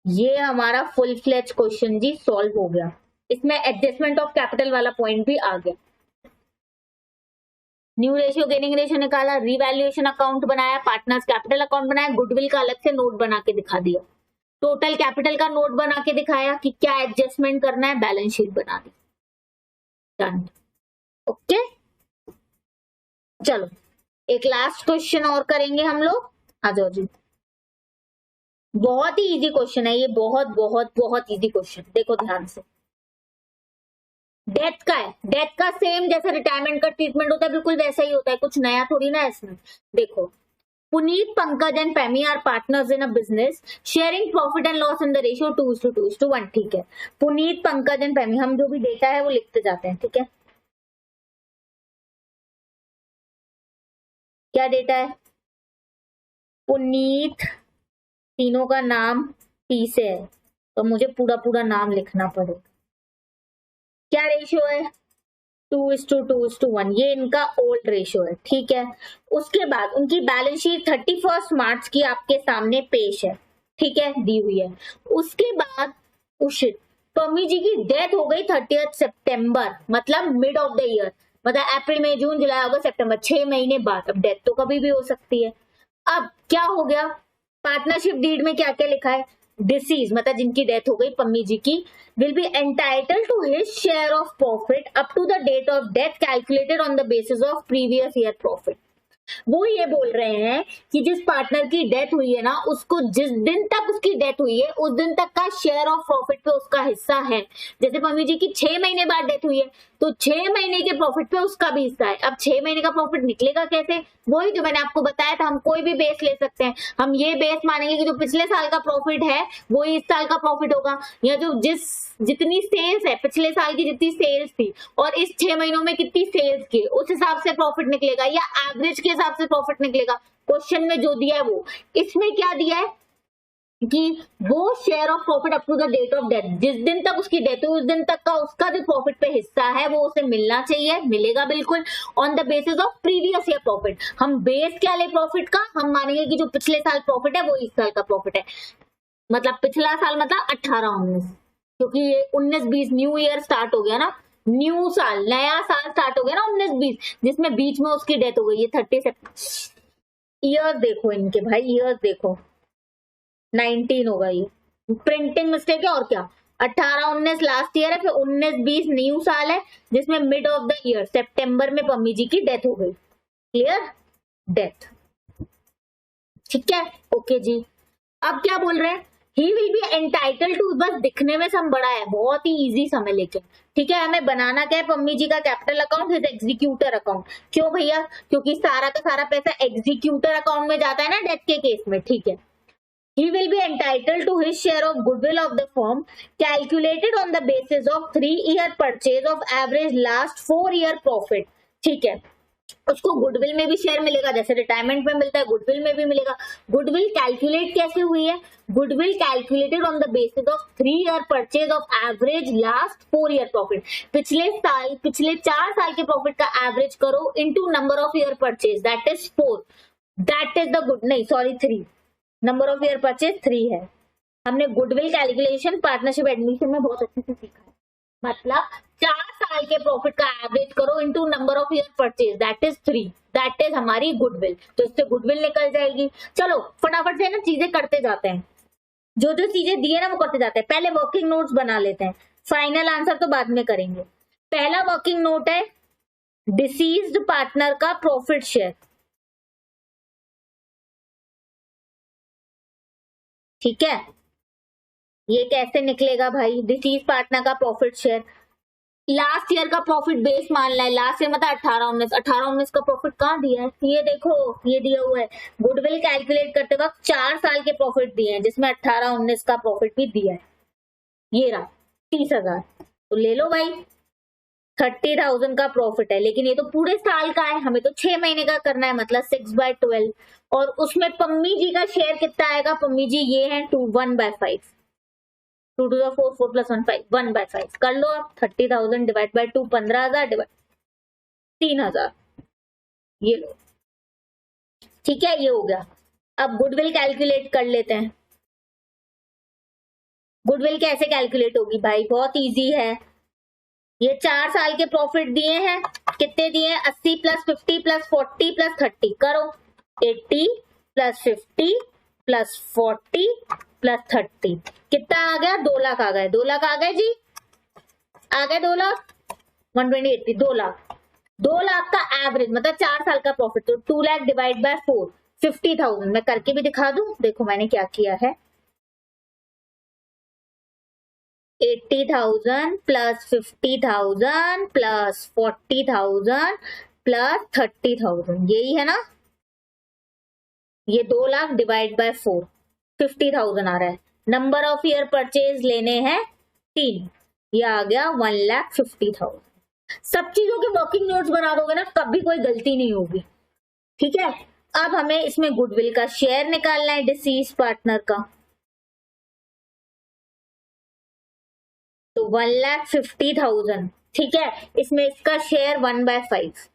ये हमारा फुल फ्लेज क्वेश्चन जी सॉल्व हो गया। इसमें एडजस्टमेंट ऑफ कैपिटल वाला पॉइंट भी आ गया। न्यू रेशियो गेनिंग रेशियो निकाला, रिवैल्यूएशन अकाउंट बनाया, पार्टनर्स कैपिटल अकाउंट बनाया, गुडविल का अलग से नोट बना के दिखा दिया, टोटल कैपिटल का नोट बना के दिखाया कि क्या एडजस्टमेंट करना है, बैलेंस शीट बना दी, डन। ओके, चलो एक लास्ट क्वेश्चन और करेंगे हम लोग, आ जाओ जी। बहुत ही इजी क्वेश्चन है ये, बहुत बहुत बहुत इजी क्वेश्चन, देखो ध्यान से। डेथ का है, डेथ का सेम जैसे रिटायरमेंट का ट्रीटमेंट होता है बिल्कुल वैसा ही होता है, कुछ नया थोड़ी ना इसमें। देखो, Puneet, Pankaj and Pammi are partners in a business sharing profit and loss in the ratio 2:2:1। ठीक है, पुनीत, पंकज एंड पेमी, हम जो भी डेटा है वो लिखते जाते हैं, ठीक है। क्या डेटा है? पुनीत, तीनों का नाम पी से है तो मुझे पूरा पूरा नाम लिखना पड़ेगा। क्या रेशियो है? 2:2:1, ये इनका ओल्ड रेशियो है, ठीक है। उसके बाद उनकी बैलेंस शीट 31 मार्च की आपके सामने पेश है, ठीक है, दी हुई है। उसके बाद उशित, टॉमी जी की डेथ हो गई 30 सितंबर, मतलब मिड ऑफ द ईयर, मतलब अप्रैल मई जून जुलाई अगस्त सितंबर, 6 महीने बाद। अब डेथ तो कभी भी हो सकती है। अब क्या हो गया, पार्टनरशिप डीड में क्या क्या लिखा है? डिसीज, मतलब जिनकी डेथ हो गई पम्मी जी की, will be entitle to his share of profit up to the date of death calculated on the basis of previous year profit. वो ये बोल रहे हैं कि जिस पार्टनर की डेथ हुई है ना, उसको जिस दिन तक उसकी डेथ हुई है उस दिन तक का शेयर ऑफ प्रॉफिट पे उसका हिस्सा है। जैसे मम्मी जी की 6 महीने बाद डेथ हुई है तो 6 महीने के प्रॉफिट पे उसका भी हिस्सा है। अब 6 महीने का प्रॉफिट निकलेगा कैसे? वही जो मैंने आपको बताया था, हम कोई भी बेस ले सकते हैं। हम ये बेस मानेंगे कि जो पिछले साल का प्रॉफिट है वही इस साल का प्रॉफिट होगा, या जो जितनी सेल्स है, पिछले साल की जितनी सेल्स थी और इस 6 महीनों में कितनी सेल्स की, उस हिसाब से प्रॉफिट निकलेगा, या एवरेज के हिसाब से प्रॉफिट निकलेगा। क्वेश्चन में जो दिया है वो, इसमें क्या दिया है कि वो share of profit up to the date of death, जिस दिन तक उसकी डेथ हुई उस दिन तक का उसका जो प्रॉफिट पे हिस्सा है वो उसे मिलना चाहिए, मिलेगा बिल्कुल, on the basis of previous year profit. हम बेस क्या ले प्रॉफिट का? हम मानेंगे कि जो पिछले साल प्रॉफिट है वो इस साल का प्रॉफिट है, मतलब पिछला साल मतलब 18-19, क्योंकि ये 19-20 न्यू ईयर स्टार्ट हो गया ना, न्यू साल, नया साल स्टार्ट हो गया ना 19-20, जिसमें बीच में उसकी डेथ हो गई। ये 30 ईयर्स देखो इनके भाई, ईयर्स देखो, 19 होगा ये, प्रिंटिंग मिस्टेक है और क्या। 18-19 लास्ट ईयर है, फिर 19-20 न्यू साल है, जिसमें मिड ऑफ द ईयर सितंबर में पम्मी जी की डेथ हो गई। क्लियर? डेथ, ठीक है, ओके जी। अब क्या बोल रहे हैं? He will be entitle to, बस दिखने में सम बड़ा है, बहुत ही इजी समय लेके, ठीक है। हमें बनाना क्या है? पम्मी जी का capital account, his executor account. क्यों भैया? क्योंकि सारा का सारा पैसा एग्जीक्यूटर अकाउंट में जाता है ना डेथ के केस में, ठीक है। He will be entitled to his share of goodwill of the firm calculated on the basis of 3-year purchase of average last 4-year profit, ठीक है। उसको गुडविल में भी शेयर मिलेगा, जैसे रिटायरमेंट में मिलता है गुडविल में भी मिलेगा। गुडविल कैलकुलेट कैसे हुई है? Goodwill calculated on the basis of 3-year purchase of average last 4-year profit. पिछले 4 साल के प्रॉफिट का एवरेज करो into number of year purchase, that is 4, that is the good, नहीं sorry 3, number of year purchase 3 है। हमने goodwill calculation partnership admission में बहुत अच्छे से सीखा है, मतलब 4 साल के प्रॉफिट का एवरेज करो into number of year purchase, that is 3, that is हमारी गुडविल, तो इससे गुडविल निकल जाएगी। चलो फटाफट से ना चीजें करते जाते हैं, जो जो चीजें दी है ना वो करते जाते हैं। पहले वर्किंग नोट्स बना लेते हैं, फाइनल आंसर तो बाद में करेंगे। पहला वर्किंग नोट है डिसीज्ड पार्टनर का प्रॉफिट शेयर, ठीक है। ये कैसे निकलेगा भाई? डिसीज पार्टनर का प्रॉफिट शेयर, लास्ट ईयर का प्रॉफिट बेस मानना है, लास्ट ईयर मतलब 18-19 का प्रॉफिट कहाँ दिया है? ये देखो, ये दिया हुआ है। गुडविल कैलकुलेट करते वक्त 4 साल के प्रॉफिट दिए हैं, जिसमें 18-19 का प्रॉफिट भी दिया है, ये रहा 30,000, तो ले लो भाई, 30,000 का प्रॉफिट है, लेकिन ये तो पूरे साल का है, हमें तो 6 महीने का करना है, मतलब 6/12, और उसमें पम्मी जी का शेयर कितना आएगा? पम्मी जी ये है 1/5, 2 to the 4, 4 plus 1 5, 1/5 कर लो आप। 30,000 डिवाइड बाय 2, 15,000 डिवाइड 3,000, ये लो, ठीक है, ये हो गया। अब गुडविल कैलकुलेट कर लेते हैं। गुडविल कैसे कैलकुलेट होगी भाई? बहुत इजी है। ये 4 साल के प्रॉफिट दिए हैं, कितने दिए हैं? 80 + 50 + 40 + 30, करो 80 + 50 + 40 + 30, कितना आ गया? 2 लाख आ गए, 2 लाख आ गए जी, आ गए 2 लाख, 120 80, 2 लाख। 2 लाख का एवरेज मतलब 4 साल का प्रॉफिट, तो 2 लाख डिवाइड बाय 4, 50,000। मैं करके भी दिखा दूं, देखो मैंने क्या किया है। 80,000 प्लस 50,000 प्लस 40,000 प्लस 30,000, यही है ना। ये 2 लाख डिवाइड बाय 4, 50,000 आ रहा है। नंबर ऑफ ईयर परचेज लेने हैं 3, ये आ गया 1,50,000। सब चीजों के वर्किंग नोट्स बना दोगे ना, कभी कोई गलती नहीं होगी। ठीक है, अब हमें इसमें गुडविल का शेयर निकालना है डिसीज पार्टनर का। तो 1,50,000, ठीक है, इसमें इसका share 1/5,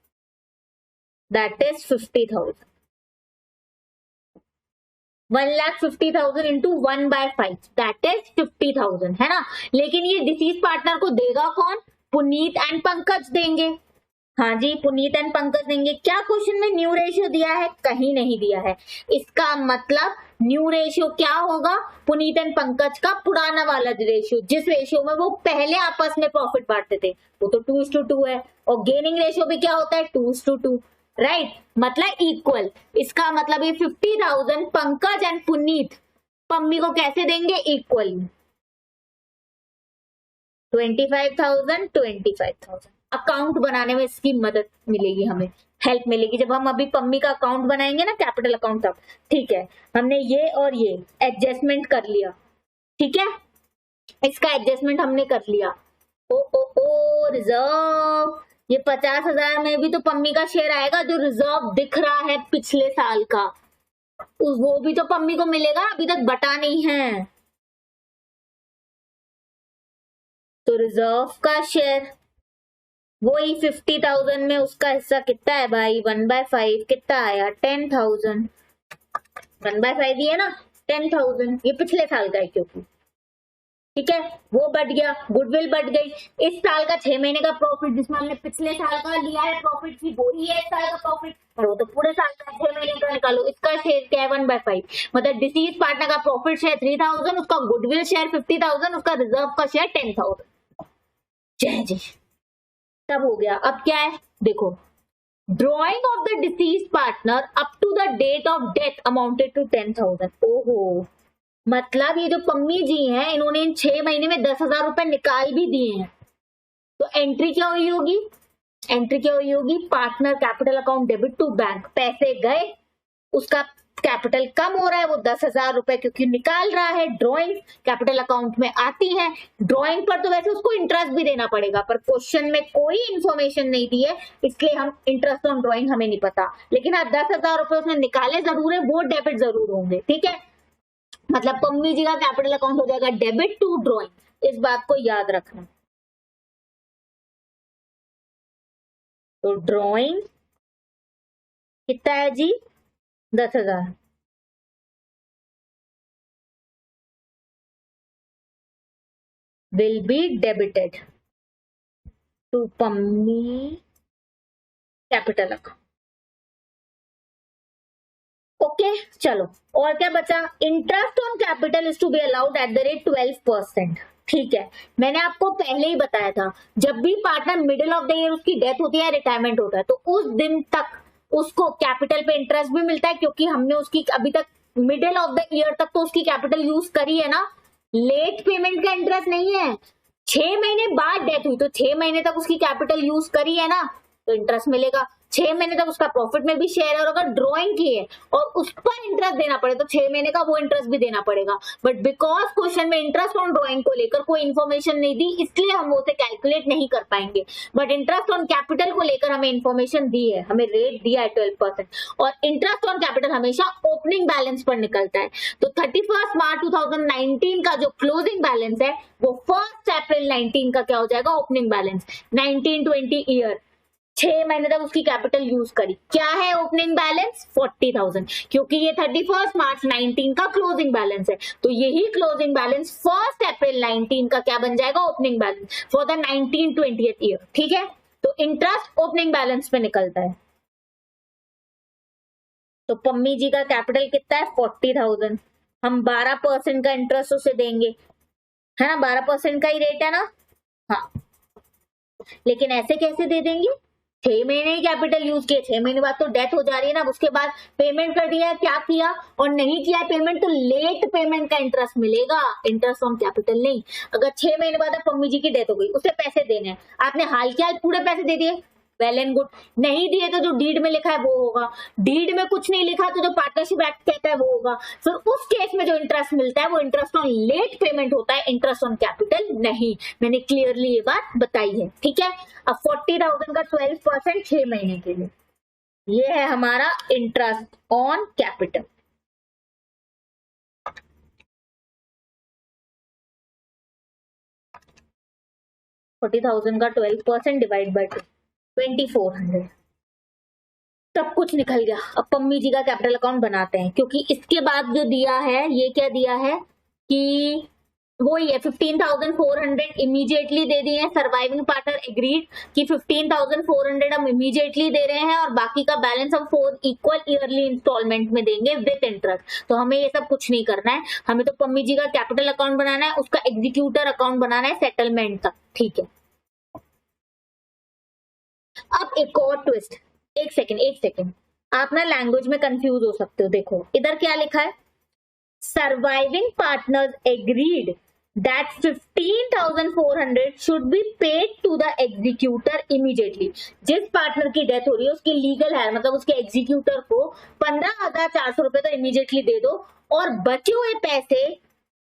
that is 50,000। 1,50,000 into 1/5, that is 50,000, है ना। लेकिन ये डिसीज पार्टनर को देगा कौन? पुनीत एंड पंकज देंगे। हाँ जी, पुनीत एंड पंकज देंगे। क्या क्वेश्चन में न्यू रेशियो दिया है? कहीं नहीं दिया है। इसका मतलब न्यू रेशियो क्या होगा? पुनीत एंड पंकज का पुराना वाला रेशियो, जिस रेशियो में वो पहले आपस में प्रॉफिट बांटते थे, वो तो 2:2 है। और गेनिंग रेशियो भी क्या होता है? 2:2, राइट, मतलब इक्वल। इसका मतलब ये 50,000 पंकज एंड पुनीत पम्मी को कैसे देंगे? इक्वली। 25,000, 25,000। अकाउंट बनाने में इसकी मदद मिलेगी, हमें हेल्प मिलेगी जब हम अभी पम्मी का अकाउंट बनाएंगे ना, कैपिटल अकाउंट तब। ठीक है, हमने ये और ये एडजस्टमेंट कर लिया। ठीक है, इसका एडजस्टमेंट हमने कर लिया। ओ रिजर्व, ये 50,000 में भी तो पम्मी का शेयर आएगा, जो रिजर्व दिख रहा है पिछले साल का, वो भी तो पम्मी को मिलेगा, अभी तक बटा नहीं है। तो रिजर्व का शेयर वही 50,000 में उसका हिस्सा कितना है भाई? 1/5, कितना आया? 10,000। 1/5 ही है ना, 10,000। ये पिछले साल का है क्योंकि, ठीक है, वो बढ़ गया, गुडविल बढ़ गई। इस साल का 6 महीने का प्रॉफिट जिसमें हमने पिछले साल का लिया है प्रॉफिट थी, वो ही है इस साल का प्रॉफिट, और वो तो पूरे साल का 6 महीने का निकालो। इसका शेयर क्या है? 1/5, मतलब डिसीज पार्टनर का प्रॉफिट शेयर 3,000, उसका गुडविल शेयर 50,000, उसका रिजर्व का शेयर 10,000। जय जी, तब हो गया। अब क्या है देखो, drawing of the deceased partner up to the date of death amounted to 10,000। ओहो, मतलब ये जो पम्मी जी हैं, इन्होंने इन 6 महीने में 10,000 रुपए निकाल भी दिए हैं। तो एंट्री क्या हुई होगी? एंट्री क्या हुई होगी? Partner capital account debit to bank, पैसे गए, उसका कैपिटल कम हो रहा है, वो 10,000 रुपए क्योंकि निकाल रहा है। ड्रॉइंग कैपिटल अकाउंट में आती है। ड्रॉइंग पर तो वैसे उसको इंटरेस्ट भी देना पड़ेगा, पर क्वेश्चन में कोई इंफॉर्मेशन नहीं दी है, इसलिए हम इंटरेस्ट ऑन ड्रॉइंग हमें नहीं पता। लेकिन हाँ, 10,000 रुपए उसने निकाले जरूर है, वो डेबिट जरूर होंगे। ठीक है, मतलब पम्मी जी का कैपिटल अकाउंट हो जाएगा डेबिट टू ड्रॉइंग, इस बात को याद रखना। तो ड्रॉइंग कितना है जी? 10,000। will be debited to Pammi capital account. Okay, चलो और क्या बचा? Interest on capital is to be allowed at the rate 12%। ठीक है, मैंने आपको पहले ही बताया था, जब भी partner middle of the year उसकी डेथ होती है, रिटायरमेंट होता है, तो उस दिन तक उसको कैपिटल पे इंटरेस्ट भी मिलता है, क्योंकि हमने उसकी अभी तक मिडिल ऑफ द ईयर तक तो उसकी कैपिटल यूज करी है ना। लेट पेमेंट का इंटरेस्ट नहीं है। 6 महीने बाद डेथ हुई तो 6 महीने तक उसकी कैपिटल यूज करी है ना, तो इंटरेस्ट मिलेगा। 6 महीने तक उसका प्रॉफिट में भी शेयर है, और अगर ड्रॉइंग की है और उस पर इंटरेस्ट देना पड़े तो 6 महीने का वो इंटरेस्ट भी देना पड़ेगा। बट बिकॉज क्वेश्चन में इंटरेस्ट ऑन ड्रॉइंग को लेकर कोई इन्फॉर्मेशन नहीं दी, इसलिए हम उसे कैलकुलेट नहीं कर पाएंगे। बट इंटरेस्ट ऑन कैपिटल को लेकर हमें इन्फॉर्मेशन दी है, हमें रेट दिया है 12%, और इंटरेस्ट ऑन कैपिटल हमेशा ओपनिंग बैलेंस पर निकलता है। तो 31 मार्च 2019 का जो क्लोजिंग बैलेंस है, वो 1 अप्रैल 19 का क्या हो जाएगा? Opening balance. 19-20 ईयर, 6 महीने तक उसकी कैपिटल यूज करी। क्या है ओपनिंग बैलेंस? 40,000, क्योंकि ये 31 मार्च 19 का क्लोजिंग बैलेंस है। तो यही क्लोजिंग बैलेंस 1 अप्रैल 19 का क्या बन जाएगा? Opening balance for the 19-20th year. ठीक है, तो इंटरेस्ट ओपनिंग बैलेंस पे निकलता है। तो पम्मी जी का कैपिटल कितना है? 40,000। हम 12% का इंटरेस्ट उसे देंगे, है ना, 12% का ही रेट है ना। हाँ, लेकिन ऐसे कैसे दे देंगे? 6 महीने ही कैपिटल यूज किए, 6 महीने बाद तो डेथ हो जा रही है ना, उसके बाद पेमेंट कर दिया, क्या किया और नहीं किया पेमेंट, तो लेट पेमेंट का इंटरेस्ट मिलेगा, इंटरेस्ट ऑन कैपिटल नहीं। अगर 6 महीने बाद अब मम्मी जी की डेथ हो गई, उसे पैसे देने हैं, आपने हाल के हाल पूरे पैसे दे दिए, वेल एंड गुड। नहीं दिए तो जो डीड में लिखा है वो होगा, डीड में कुछ नहीं लिखा तो जो पार्टनरशिप एक्ट कहता है वो होगा। फिर उस केस में जो इंटरेस्ट मिलता है वो इंटरेस्ट ऑन लेट पेमेंट होता है, इंटरेस्ट ऑन कैपिटल नहीं। मैंने क्लियरली ये बात बताई है, ठीक है। अब 40,000 का 12% 6 महीने के लिए, ये है हमारा इंटरेस्ट ऑन कैपिटल। $40,000 का 12% डिवाइड बाय 2,400, सब कुछ निकल गया। अब पम्मी जी का कैपिटल अकाउंट बनाते हैं, क्योंकि इसके बाद जो दिया है, ये क्या दिया है कि वही है 15,400 इमीडिएटली दे दिए हैं, सर्वाइविंग पार्टनर एग्रीड कि 15,400 हम इमीडिएटली दे रहे हैं और बाकी का बैलेंस हम 4 इक्वल ईयरली इंस्टॉलमेंट में देंगे विद इंटरेस्ट। तो हमें ये सब कुछ नहीं करना है, हमें तो पम्मी जी का कैपिटल अकाउंट बनाना है, उसका एग्जीक्यूटर अकाउंट बनाना है सेटलमेंट तक, ठीक है। अब एक और ट्विस्ट, एक सेकेंड, आप ना लैंग्वेज में कंफ्यूज हो सकते हो। देखो इधर क्या लिखा है, surviving partners agreed that 15,400 should be paid to the executor immediately। जिस पार्टनर की डेथ हो रही है उसकी लीगल है, मतलब उसके एग्जीक्यूटर को 15,400 रुपए तो इमीडिएटली दे दो, और बचे हुए पैसे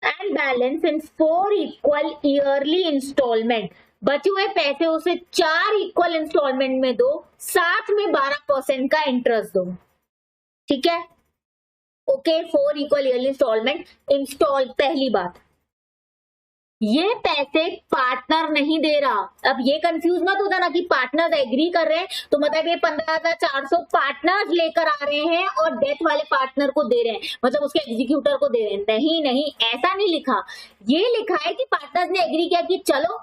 and balance in 4 equal yearly installment, बचे हुए पैसे उसे 4 इक्वल इंस्टॉलमेंट में दो, साथ में 12% का इंटरेस्ट दो, ठीक है। Okay, 4 equal yearly installment install, पहली बात ये पैसे पार्टनर नहीं दे रहा। अब ये कंफ्यूज मत होता ना कि पार्टनर एग्री कर रहे हैं तो मतलब ये 15,400 पार्टनर्स लेकर आ रहे हैं और डेथ वाले पार्टनर को दे रहे हैं, मतलब उसके एग्जीक्यूटर को दे रहे हैं। नहीं नहीं, ऐसा नहीं लिखा, ये लिखा है कि पार्टनर्स ने एग्री किया कि चलो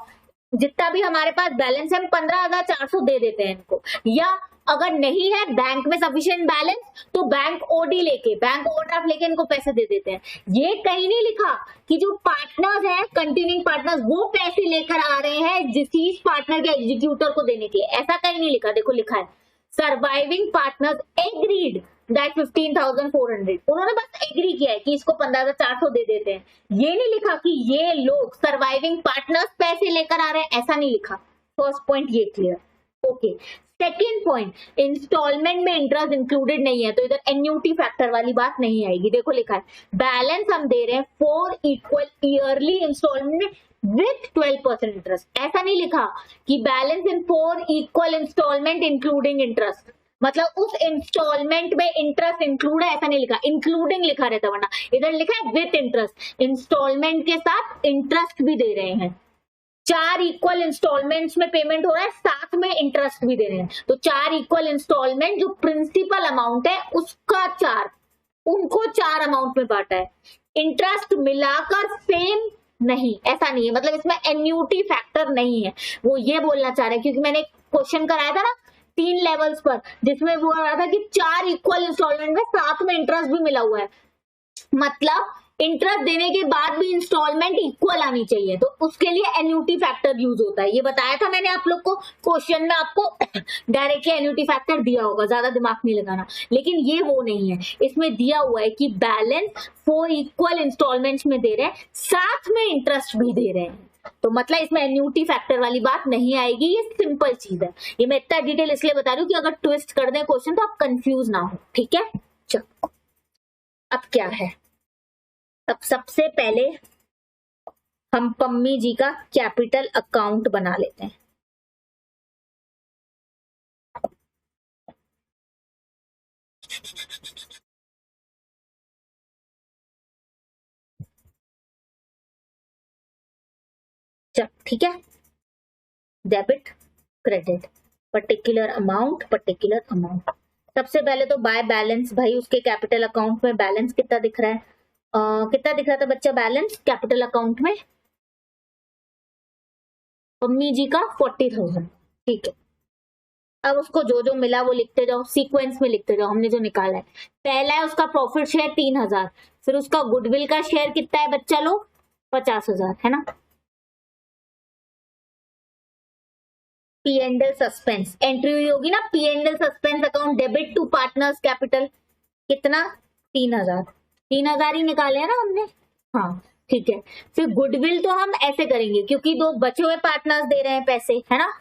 जितना भी हमारे पास बैलेंस है हम 15,400 दे देते हैं इनको, या अगर नहीं है बैंक में सफिशिएंट बैलेंस तो बैंक ओडी लेके, बैंक ओवरड्राफ्ट लेके इनको पैसे दे देते हैं। ये कहीं नहीं लिखा कि जो पार्टनर्स हैं कंटिन्यूइंग पार्टनर्स वो पैसे लेकर आ रहे हैं डिसीज पार्टनर के एग्जीक्यूटर को देने के लिए, ऐसा कहीं नहीं लिखा। देखो लिखा है सर्वाइविंग पार्टनर्स एग्रीड दैट 15,400, उन्होंने बस एग्री किया है कि इसको 15,400 दे देते हैं। ये नहीं लिखा कि ये लोग सर्वाइविंग पार्टनर्स पैसे लेकर आ रहे हैं, ऐसा नहीं लिखा। फर्स्ट पॉइंट ये clear, okay. Second point, installment में इंटरेस्ट इंक्लूडेड नहीं है तो इधर एन्यूटी फैक्टर वाली बात नहीं आएगी। देखो लिखा है बैलेंस हम दे रहे हैं 4 equal yearly installment with 12% interest, ऐसा नहीं लिखा कि balance in 4 equal installment including interest, मतलब उस इंस्टॉलमेंट में इंटरेस्ट इंक्लूड है, ऐसा नहीं लिखा, इंक्लूडिंग लिखा रहता, वरना इधर लिखा है विथ इंटरेस्ट, इंस्टॉलमेंट के साथ इंटरेस्ट भी दे रहे हैं। 4 इक्वल इंस्टॉलमेंट्स में पेमेंट हो रहा है, साथ में इंटरेस्ट भी दे रहे हैं, तो 4 इक्वल इंस्टॉलमेंट जो प्रिंसिपल अमाउंट है उसका 4, उनको 4 अमाउंट में बांटा है, इंटरेस्ट मिलाकर सेम नहीं, ऐसा नहीं है, मतलब इसमें एन्यूटी फैक्टर नहीं है। वो ये बोलना चाह रहे हैं क्योंकि मैंने क्वेश्चन कराया था ना 3 लेवल्स पर, जिसमें वो रहा था कि 4 इक्वल इंस्टॉलमेंट में साथ में इंटरेस्ट भी मिला हुआ है, मतलब इंटरेस्ट देने के बाद भी इंस्टॉलमेंट इक्वल आनी चाहिए, तो उसके लिए एन्यूटी फैक्टर यूज होता है। ये बताया था मैंने आप लोग को, क्वेश्चन में आपको डायरेक्टली एन्यूटी फैक्टर दिया होगा, ज्यादा दिमाग नहीं लगाना, लेकिन ये वो नहीं है, इसमें दिया हुआ है कि बैलेंस 4 इक्वल इंस्टॉलमेंट्स में दे रहे हैं, साथ में इंटरेस्ट भी दे रहे हैं, तो मतलब इसमें एन्यूटी फैक्टर वाली बात नहीं आएगी। ये सिंपल चीज है, ये मैं इतना डिटेल इसलिए बता रही हूँ कि अगर ट्विस्ट कर दें क्वेश्चन तो आप कंफ्यूज ना हो, ठीक है। चलो अब क्या है, अब सबसे पहले हम पम्मी जी का कैपिटल अकाउंट बना लेते हैं। चल ठीक है, debit credit particular amount particular amount. सबसे पहले तो बाय बैलेंस, भाई उसके कैपिटल अकाउंट में बैलेंस कितना दिख रहा है, कितना दिख रहा था बच्चा बैलेंस कैपिटल अकाउंट में, मम्मी जी का 40,000, ठीक है। अब उसको जो जो मिला वो लिखते जाओ, सीक्वेंस में लिखते जाओ, हमने जो निकाला है। पहला है उसका प्रॉफिट शेयर 3,000, फिर उसका गुडविल का शेयर कितना है बच्चा लोग, 50,000 है ना। P and L suspense entry हुई होगी ना, P and L suspense account debit to partners capital, कितना 3000, 3000 ही निकाले हैं ना हमने, हाँ ठीक है। फिर गुडविल तो हम ऐसे करेंगे क्योंकि दो बचे हुए पार्टनर्स दे रहे हैं पैसे, है ना,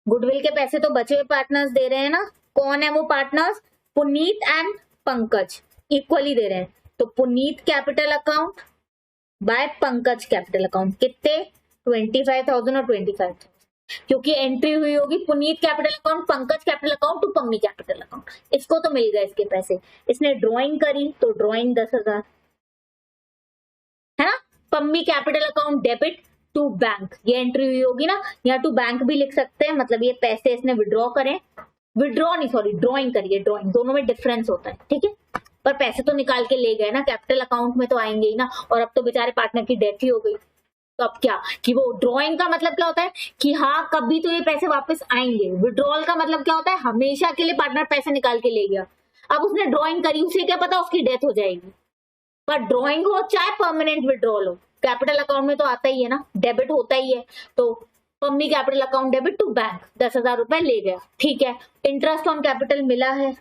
गुडविल के पैसे तो बचे हुए पार्टनर्स दे रहे हैं ना। कौन है वो partners, Puneet and Pankaj equally दे रहे हैं, तो Puneet capital account by Pankaj capital account, कितने 25,000 और 25,000, क्योंकि एंट्री हुई होगी Puneet capital account Pankaj capital account to Pammi capital account, इसको तो मिल गए इसके पैसे। इसने ड्राइंग करी तो ड्राइंग 10,000, है ना, Pammi capital account debit to bank, ये एंट्री हुई होगी ना, या टू बैंक भी लिख सकते हैं, मतलब ये पैसे इसने विड्रॉ करें, विड्रॉ नहीं सॉरी ड्रॉइंग करिए, ड्रॉइंग दोनों में डिफरेंस होता है, ठीक है, पर पैसे तो निकाल के ले गए ना, कैपिटल अकाउंट में तो आएंगे ही ना, और अब तो बेचारे पार्टनर की डेथ ही हो गई, तो अब क्या कि वो ड्रॉइंग का मतलब क्या होता है कि हाँ कभी तो ये पैसे वापस आएंगे, विड्रॉल का मतलब क्या होता है हमेशा के लिए पार्टनर पैसे निकाल के ले गया, अब उसने ड्रॉइंग करी, उसे क्या पता उसकी डेथ हो जाएगी, पर ड्रॉइंग हो चाहे परमानेंट विड्रॉल हो, कैपिटल अकाउंट में तो आता ही है ना, डेबिट होता ही है, तो Pammi capital account debit to bank 10,000 रुपए ले गया, ठीक है। इंटरेस्ट ऑन कैपिटल मिला है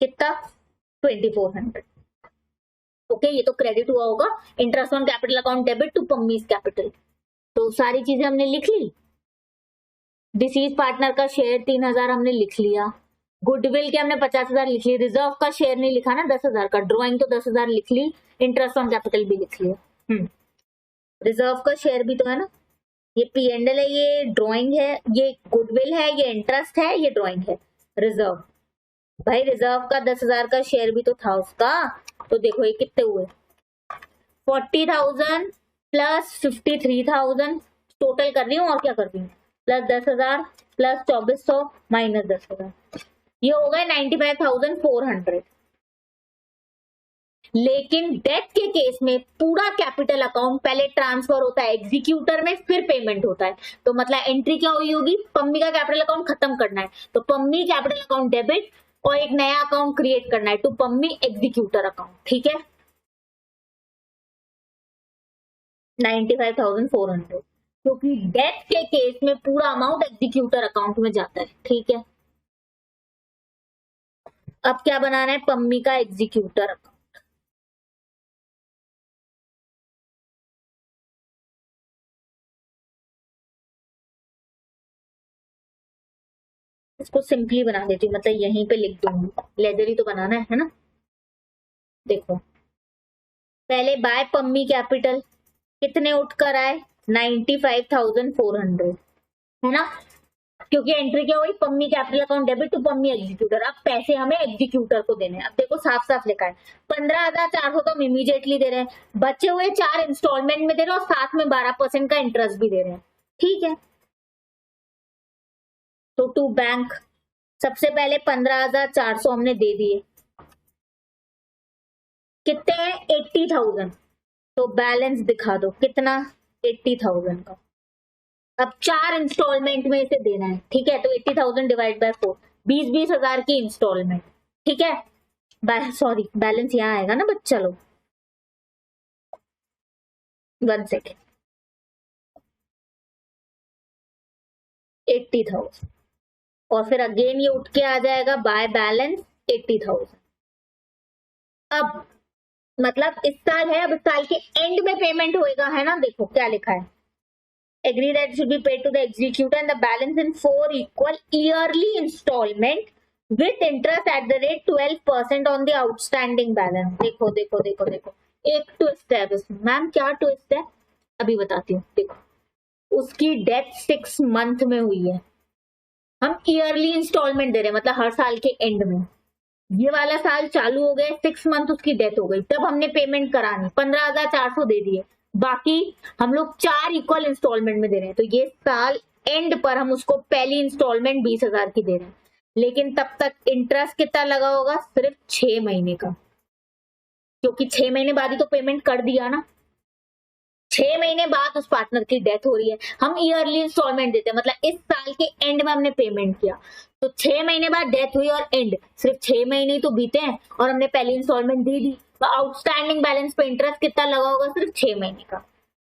कितना 2400, ओके ये तो क्रेडिट हुआ होगा, interest on capital account debit to Pammi's capital, तो सारी चीजें हमने लिख ली। डिसीज पार्टनर का शेयर 3,000 हमने लिख लिया, गुडविल के हमने 50,000 लिख ली, रिजर्व का शेयर नहीं लिखा ना 10,000 का, ड्रॉइंग तो 10,000 लिख ली, इंटरेस्ट ऑन कैपिटल भी लिख लिया, रिजर्व का शेयर भी तो है ना, ये पी एंड एल है, ये ड्रॉइंग है, ये गुडविल है, ये इंटरेस्ट है, ये ड्रॉइंग है, रिजर्व भाई रिजर्व का 10,000 का शेयर भी तो था उसका, तो देखो ये कितने हुए 40,000 प्लस 53,000, टोटल कर रही हूँ और क्या कर रही हूँ, प्लस 10,000 प्लस 2,400 माइनस 10,000, ये हो गए 95,400। लेकिन डेथ के केस में पूरा कैपिटल अकाउंट पहले ट्रांसफर होता है एग्जीक्यूटर में, फिर पेमेंट होता है, तो मतलब एंट्री क्या हुई होगी, पम्मी का कैपिटल अकाउंट खत्म करना है, तो पम्मी कैपिटल अकाउंट डेबिट और एक नया अकाउंट क्रिएट करना है टू पम्मी एग्जीक्यूटर अकाउंट, ठीक है 95,400, क्योंकि डेथ के केस में पूरा अमाउंट एग्जीक्यूटर अकाउंट में जाता है, ठीक है। अब क्या बनाना है, पम्मी का एग्जीक्यूटर अकाउंट, इसको सिंपली बना देती हूँ, मतलब यहीं पे लिख दूंगी, लेजर ही तो बनाना है ना। देखो पहले बाय पम्मी कैपिटल कितने उठ कर आए 95,400, है ना, क्योंकि एंट्री क्या हुई Pammi capital account debit to Pammi executor, अब पैसे हमें एग्जीक्यूटर को देने हैं। अब देखो साफ साफ लिखा है 15,400 तो हम इमीडिएटली दे रहे हैं, बचे हुए 4 इंस्टॉलमेंट में दे रहे हैं और साथ में 12% का इंटरेस्ट भी दे रहे हैं, ठीक है। तो टू बैंक सबसे पहले 15,400 हमने दे दिए, कितने हैं 80,000, तो बैलेंस दिखा दो कितना 80,000 का, अब 4 इंस्टॉलमेंट में इसे देना है, ठीक है, तो 80,000 डिवाइड बाय 4 20,000 की इंस्टॉलमेंट, ठीक है। सॉरी बैलेंस यहाँ आएगा ना बच्चा लोग, 1 सेकेंड, 80,000 और फिर अगेन ये उठ के आ जाएगा बाय बैलेंस 80,000। अब मतलब इस साल है, अब इस साल के एंड में पेमेंट होएगा, है ना, देखो क्या लिखा है, agree that should be paid to the executor and the balance in 4 equal yearly installment with interest at the rate 12% on the outstanding balance। देखो देखो देखो देखो एक ट्विस्ट है इसमें, मैम क्या ट्विस्ट है अभी बताती हूँ। देखो उसकी डेथ 6 मंथ में हुई है, हम ईयरली इंस्टॉलमेंट दे रहे हैं, मतलब हर साल के एंड में, ये वाला साल चालू हो गए 6 मंथ उसकी डेथ हो गई, तब हमने पेमेंट करानी 15,400 दे दिए, बाकी हम लोग 4 इक्वल इंस्टॉलमेंट में दे रहे हैं, तो ये साल एंड पर हम उसको पहली इंस्टॉलमेंट 20,000 की दे रहे हैं, लेकिन तब तक इंटरेस्ट कितना लगा होगा सिर्फ 6 महीने का, क्योंकि 6 महीने बाद ही तो पेमेंट कर दिया ना, 6 महीने बाद उस पार्टनर की डेथ हो रही है, हम ईयरली इंस्टॉलमेंट देते हैं, मतलब इस साल के एंड में हमने पेमेंट किया, तो 6 महीने बाद डेथ हुई और एंड सिर्फ 6 महीने ही तो बीते हैं और हमने पहली इंस्टॉलमेंट दे दी, तो आउटस्टैंडिंग बैलेंस पे इंटरेस्ट कितना लगा होगा सिर्फ 6 महीने का,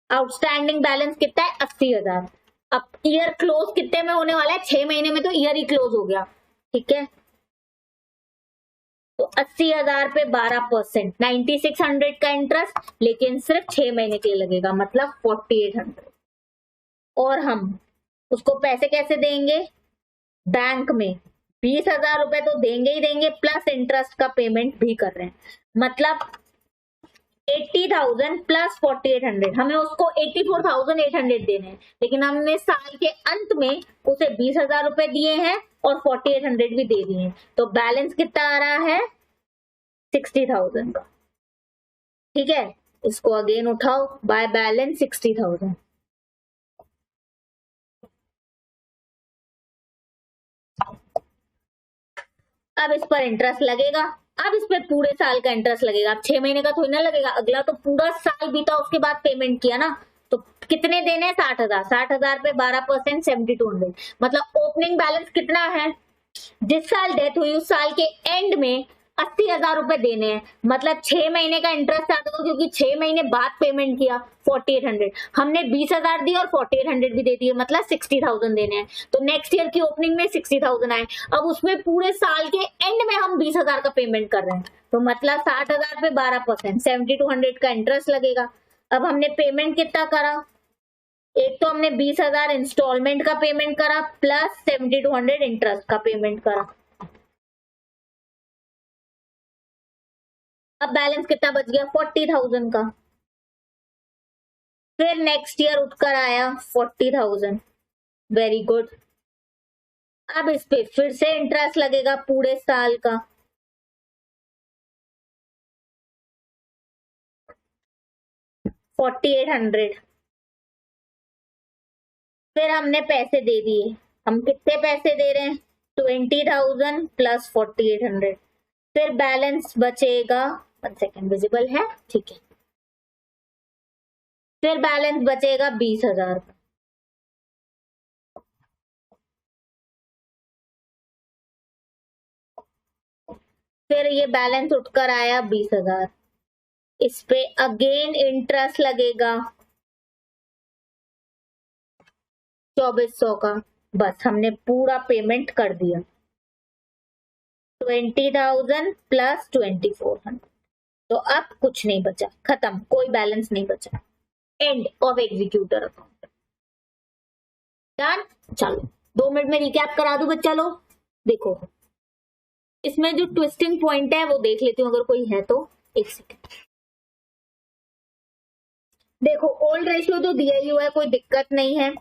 आउटस्टैंडिंग बैलेंस कितना है 80,000, अब ईयर क्लोज कितने में होने वाला है? 6 महीने में तो ईयर ही क्लोज हो गया, ठीक है। तो 80,000 पे 12%, 9600 का इंटरेस्ट, लेकिन सिर्फ 6 महीने के लिए लगेगा, मतलब 4800। और हम उसको पैसे कैसे देंगे? बैंक में 20,000 रुपए तो देंगे ही देंगे, प्लस इंटरेस्ट का पेमेंट भी कर रहे हैं, मतलब 80,000 प्लस 4800, हमें उसको 84,800 देने हैं, लेकिन हमने साल के अंत में उसे 20,000 रुपए दिए हैं और 4800 भी दे दिए हैं, तो बैलेंस कितना आ रहा है? 60,000 का, ठीक है। इसको अगेन उठाओ, बाय बैलेंस 60,000। अब इस पर इंटरेस्ट लगेगा, अब इस पे पूरे साल का इंटरेस्ट लगेगा, अब 6 महीने का थोड़ी ना लगेगा, अगला तो पूरा साल बीता उसके बाद पेमेंट किया ना, तो कितने देने हैं? 60,000, 60,000 पे 12%, 7200, मतलब ओपनिंग बैलेंस कितना है? जिस साल डेथ हुई उस साल के एंड में 80,000 रुपए देने हैं, मतलब 6 महीने का इंटरेस्ट आता था, क्योंकि 6 महीने बाद पेमेंट किया 4800, हमने 20,000 दी और 4800 भी दे दिए, मतलब 60,000 देने हैं। तो नेक्स्ट ईयर की ओपनिंग में 60,000 आए, अब उसमें पूरे साल के एंड में हम 20,000 का पेमेंट कर रहे हैं, तो मतलब 60,000 पे 12%, 7200 का इंटरेस्ट लगेगा। अब हमने पेमेंट कितना करा? एक तो हमने 20,000 इंस्टॉलमेंट का पेमेंट करा, प्लस 7200 इंटरेस्ट का पेमेंट करा। अब बैलेंस कितना बच गया? 40,000 का। फिर नेक्स्ट ईयर उठकर आया 40,000, वेरी गुड। अब इस पे फिर से इंटरेस्ट लगेगा पूरे साल का, $4,800। फिर हमने पैसे दे दिए, हम कितने पैसे दे रहे हैं? 20,000 प्लस 4,800। फिर बैलेंस बचेगा, 1 सेकेंड, विजिबल है, ठीक है। फिर बैलेंस बचेगा 20,000। फिर ये बैलेंस उठकर आया 20,000, इस पे अगेन इंटरेस्ट लगेगा 2,400 का, बस हमने पूरा पेमेंट कर दिया। 20,000 प्लस 2,400, तो अब कुछ नहीं बचा, खत्म, कोई बैलेंस नहीं बचा, end of executor account. Done. चलो 2 मिनट में रिकैप करा दूं बच्चा लोग। देखो इसमें जो ट्विस्टिंग पॉइंट है वो देख लेती हूँ, अगर कोई है तो। एक सेकेंड, देखो ओल्ड रेशियो तो दिया ही हुआ है, कोई दिक्कत नहीं है।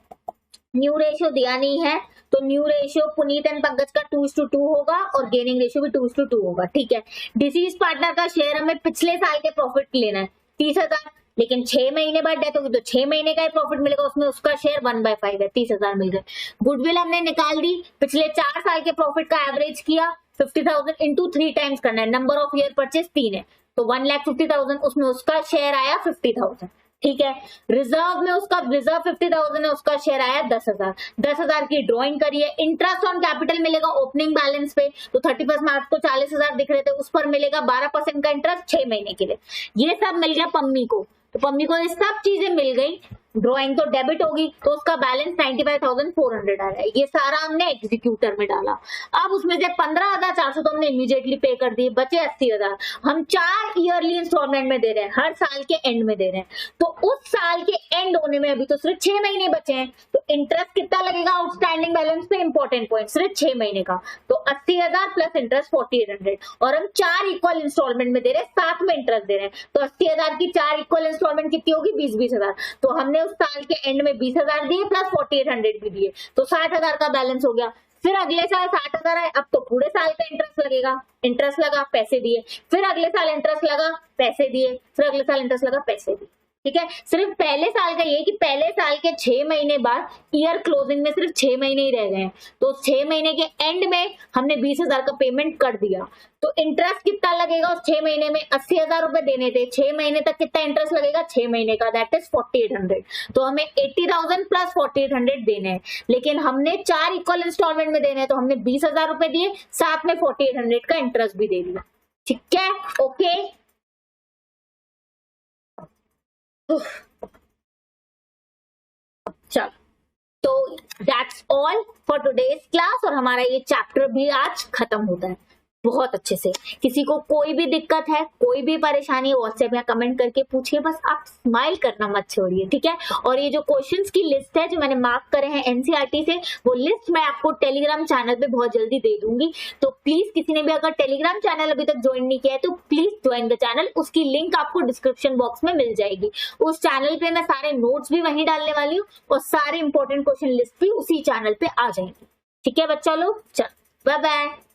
न्यू रेशियो दिया नहीं है, तो new ratio Puneet and Pankaj का 2:2 होगा और गेनिंग रेशियो भी 2:2 होगा, ठीक है। डिसीज पार्टनर का शेयर हमें पिछले साल के प्रॉफिट लेना है 30,000, लेकिन 6 महीने बाद डेथ होगी तो 6 महीने का ही प्रॉफिट मिलेगा, उसमें उसका शेयर 1/5 है, 30,000 मिल गए। गुडविल हमने निकाल दी, पिछले 4 साल के प्रॉफिट का एवरेज किया, 50,000 इंटू 3 टाइम्स करना है, नंबर ऑफ ईयर परचेज 3 है, तो 1,50,000, उसमें उसका शेयर आया 50,000, ठीक है। रिजर्व में उसका रिजर्व 50,000 है, उसका शेयर आया 10,000, 10,000 की ड्रॉइंग करिए। इंटरेस्ट ऑन कैपिटल मिलेगा ओपनिंग बैलेंस पे, तो 31 मार्च को 40,000 दिख रहे थे, उस पर मिलेगा 12% का इंटरेस्ट 6 महीने के लिए। ये सब मिल गया पम्मी को, तो पम्मी को ये सब चीजें मिल गई, ड्रॉइंग तो डेबिट होगी, तो उसका बैलेंस 95,400 आ रहा है, ये सारा हमने एग्जीक्यूटर में डाला। अब उसमें से 15,400 तो हमने इमीडिएटली पे कर दिए, बचे 80,000, हम 4 ईयरली इंस्टॉलमेंट में दे रहे हैं, हर साल के एंड में दे रहे हैं, तो उस साल के एंड होने में अभी तो सिर्फ 6 महीने बचे हैं, तो इंटरेस्ट कितना लगेगा आउटस्टैंडिंग बैलेंस पे? इंपॉर्टेंट पॉइंट, सिर्फ 6 महीने का, तो 80,000 प्लस इंटरेस्ट 4,800, और हम 4 इक्वल इंस्टॉलमेंट में दे रहे हैं, साथ में इंटरेस्ट दे रहे हैं, तो 80,000 की 4 इक्वल इंस्टॉलमेंट कितनी होगी? 20,000, तो हमने उस साल के एंड में 20,000 दिए प्लस 4,800 भी दिए, तो 60,000 का बैलेंस हो गया। फिर अगले साल 60,000 है, अब तो पूरे साल का इंटरेस्ट लगेगा, इंटरेस्ट लगा, पैसे दिए, फिर अगले साल इंटरेस्ट लगा, पैसे दिए, फिर अगले साल इंटरेस्ट लगा, पैसे दिए, ठीक है। सिर्फ पहले साल का ये कि पहले साल के 6 महीने बाद ईयर क्लोजिंग में सिर्फ 6 महीने ही रह गए हैं, तो 6 महीने के एंड में हमने 20,000 का पेमेंट कर दिया, तो इंटरेस्ट कितना लगेगा उस 6 महीने में? 80,000 रुपए देने थे, 6 महीने तक कितना इंटरेस्ट लगेगा 6 महीने का? दैट इज 4,800, तो हमें 80,000 प्लस 4,800 देने हैं, लेकिन हमने 4 इक्वल इंस्टॉलमेंट में देने हैं, तो हमने 20,000 रुपए दिए, साथ में 4,800 का इंटरेस्ट भी दे दिया, ठीक है, ओके। चलो, तो that's all for today's class, और हमारा ये चैप्टर भी आज खत्म होता है बहुत अच्छे से। किसी को कोई भी दिक्कत है, कोई भी परेशानी है, व्हाट्सएप या कमेंट करके पूछिए, बस आप स्माइल करना मत छोड़िए, ठीक है। और ये जो क्वेश्चंस की लिस्ट है जो मैंने मार्क करे हैं एनसीईआरटी से, वो लिस्ट मैं आपको टेलीग्राम चैनल पे बहुत जल्दी दे दूंगी। तो प्लीज किसी ने भी अगर टेलीग्राम चैनल अभी तक ज्वाइन नहीं किया है तो प्लीज ज्वाइन द चैनल, उसकी लिंक आपको डिस्क्रिप्शन बॉक्स में मिल जाएगी। उस चैनल पे मैं सारे नोट्स भी वहीं डालने वाली हूँ और सारे इंपॉर्टेंट क्वेश्चन लिस्ट भी उसी चैनल पे आ जाएंगी, ठीक है बच्चा लोग। चलो बाय बाय।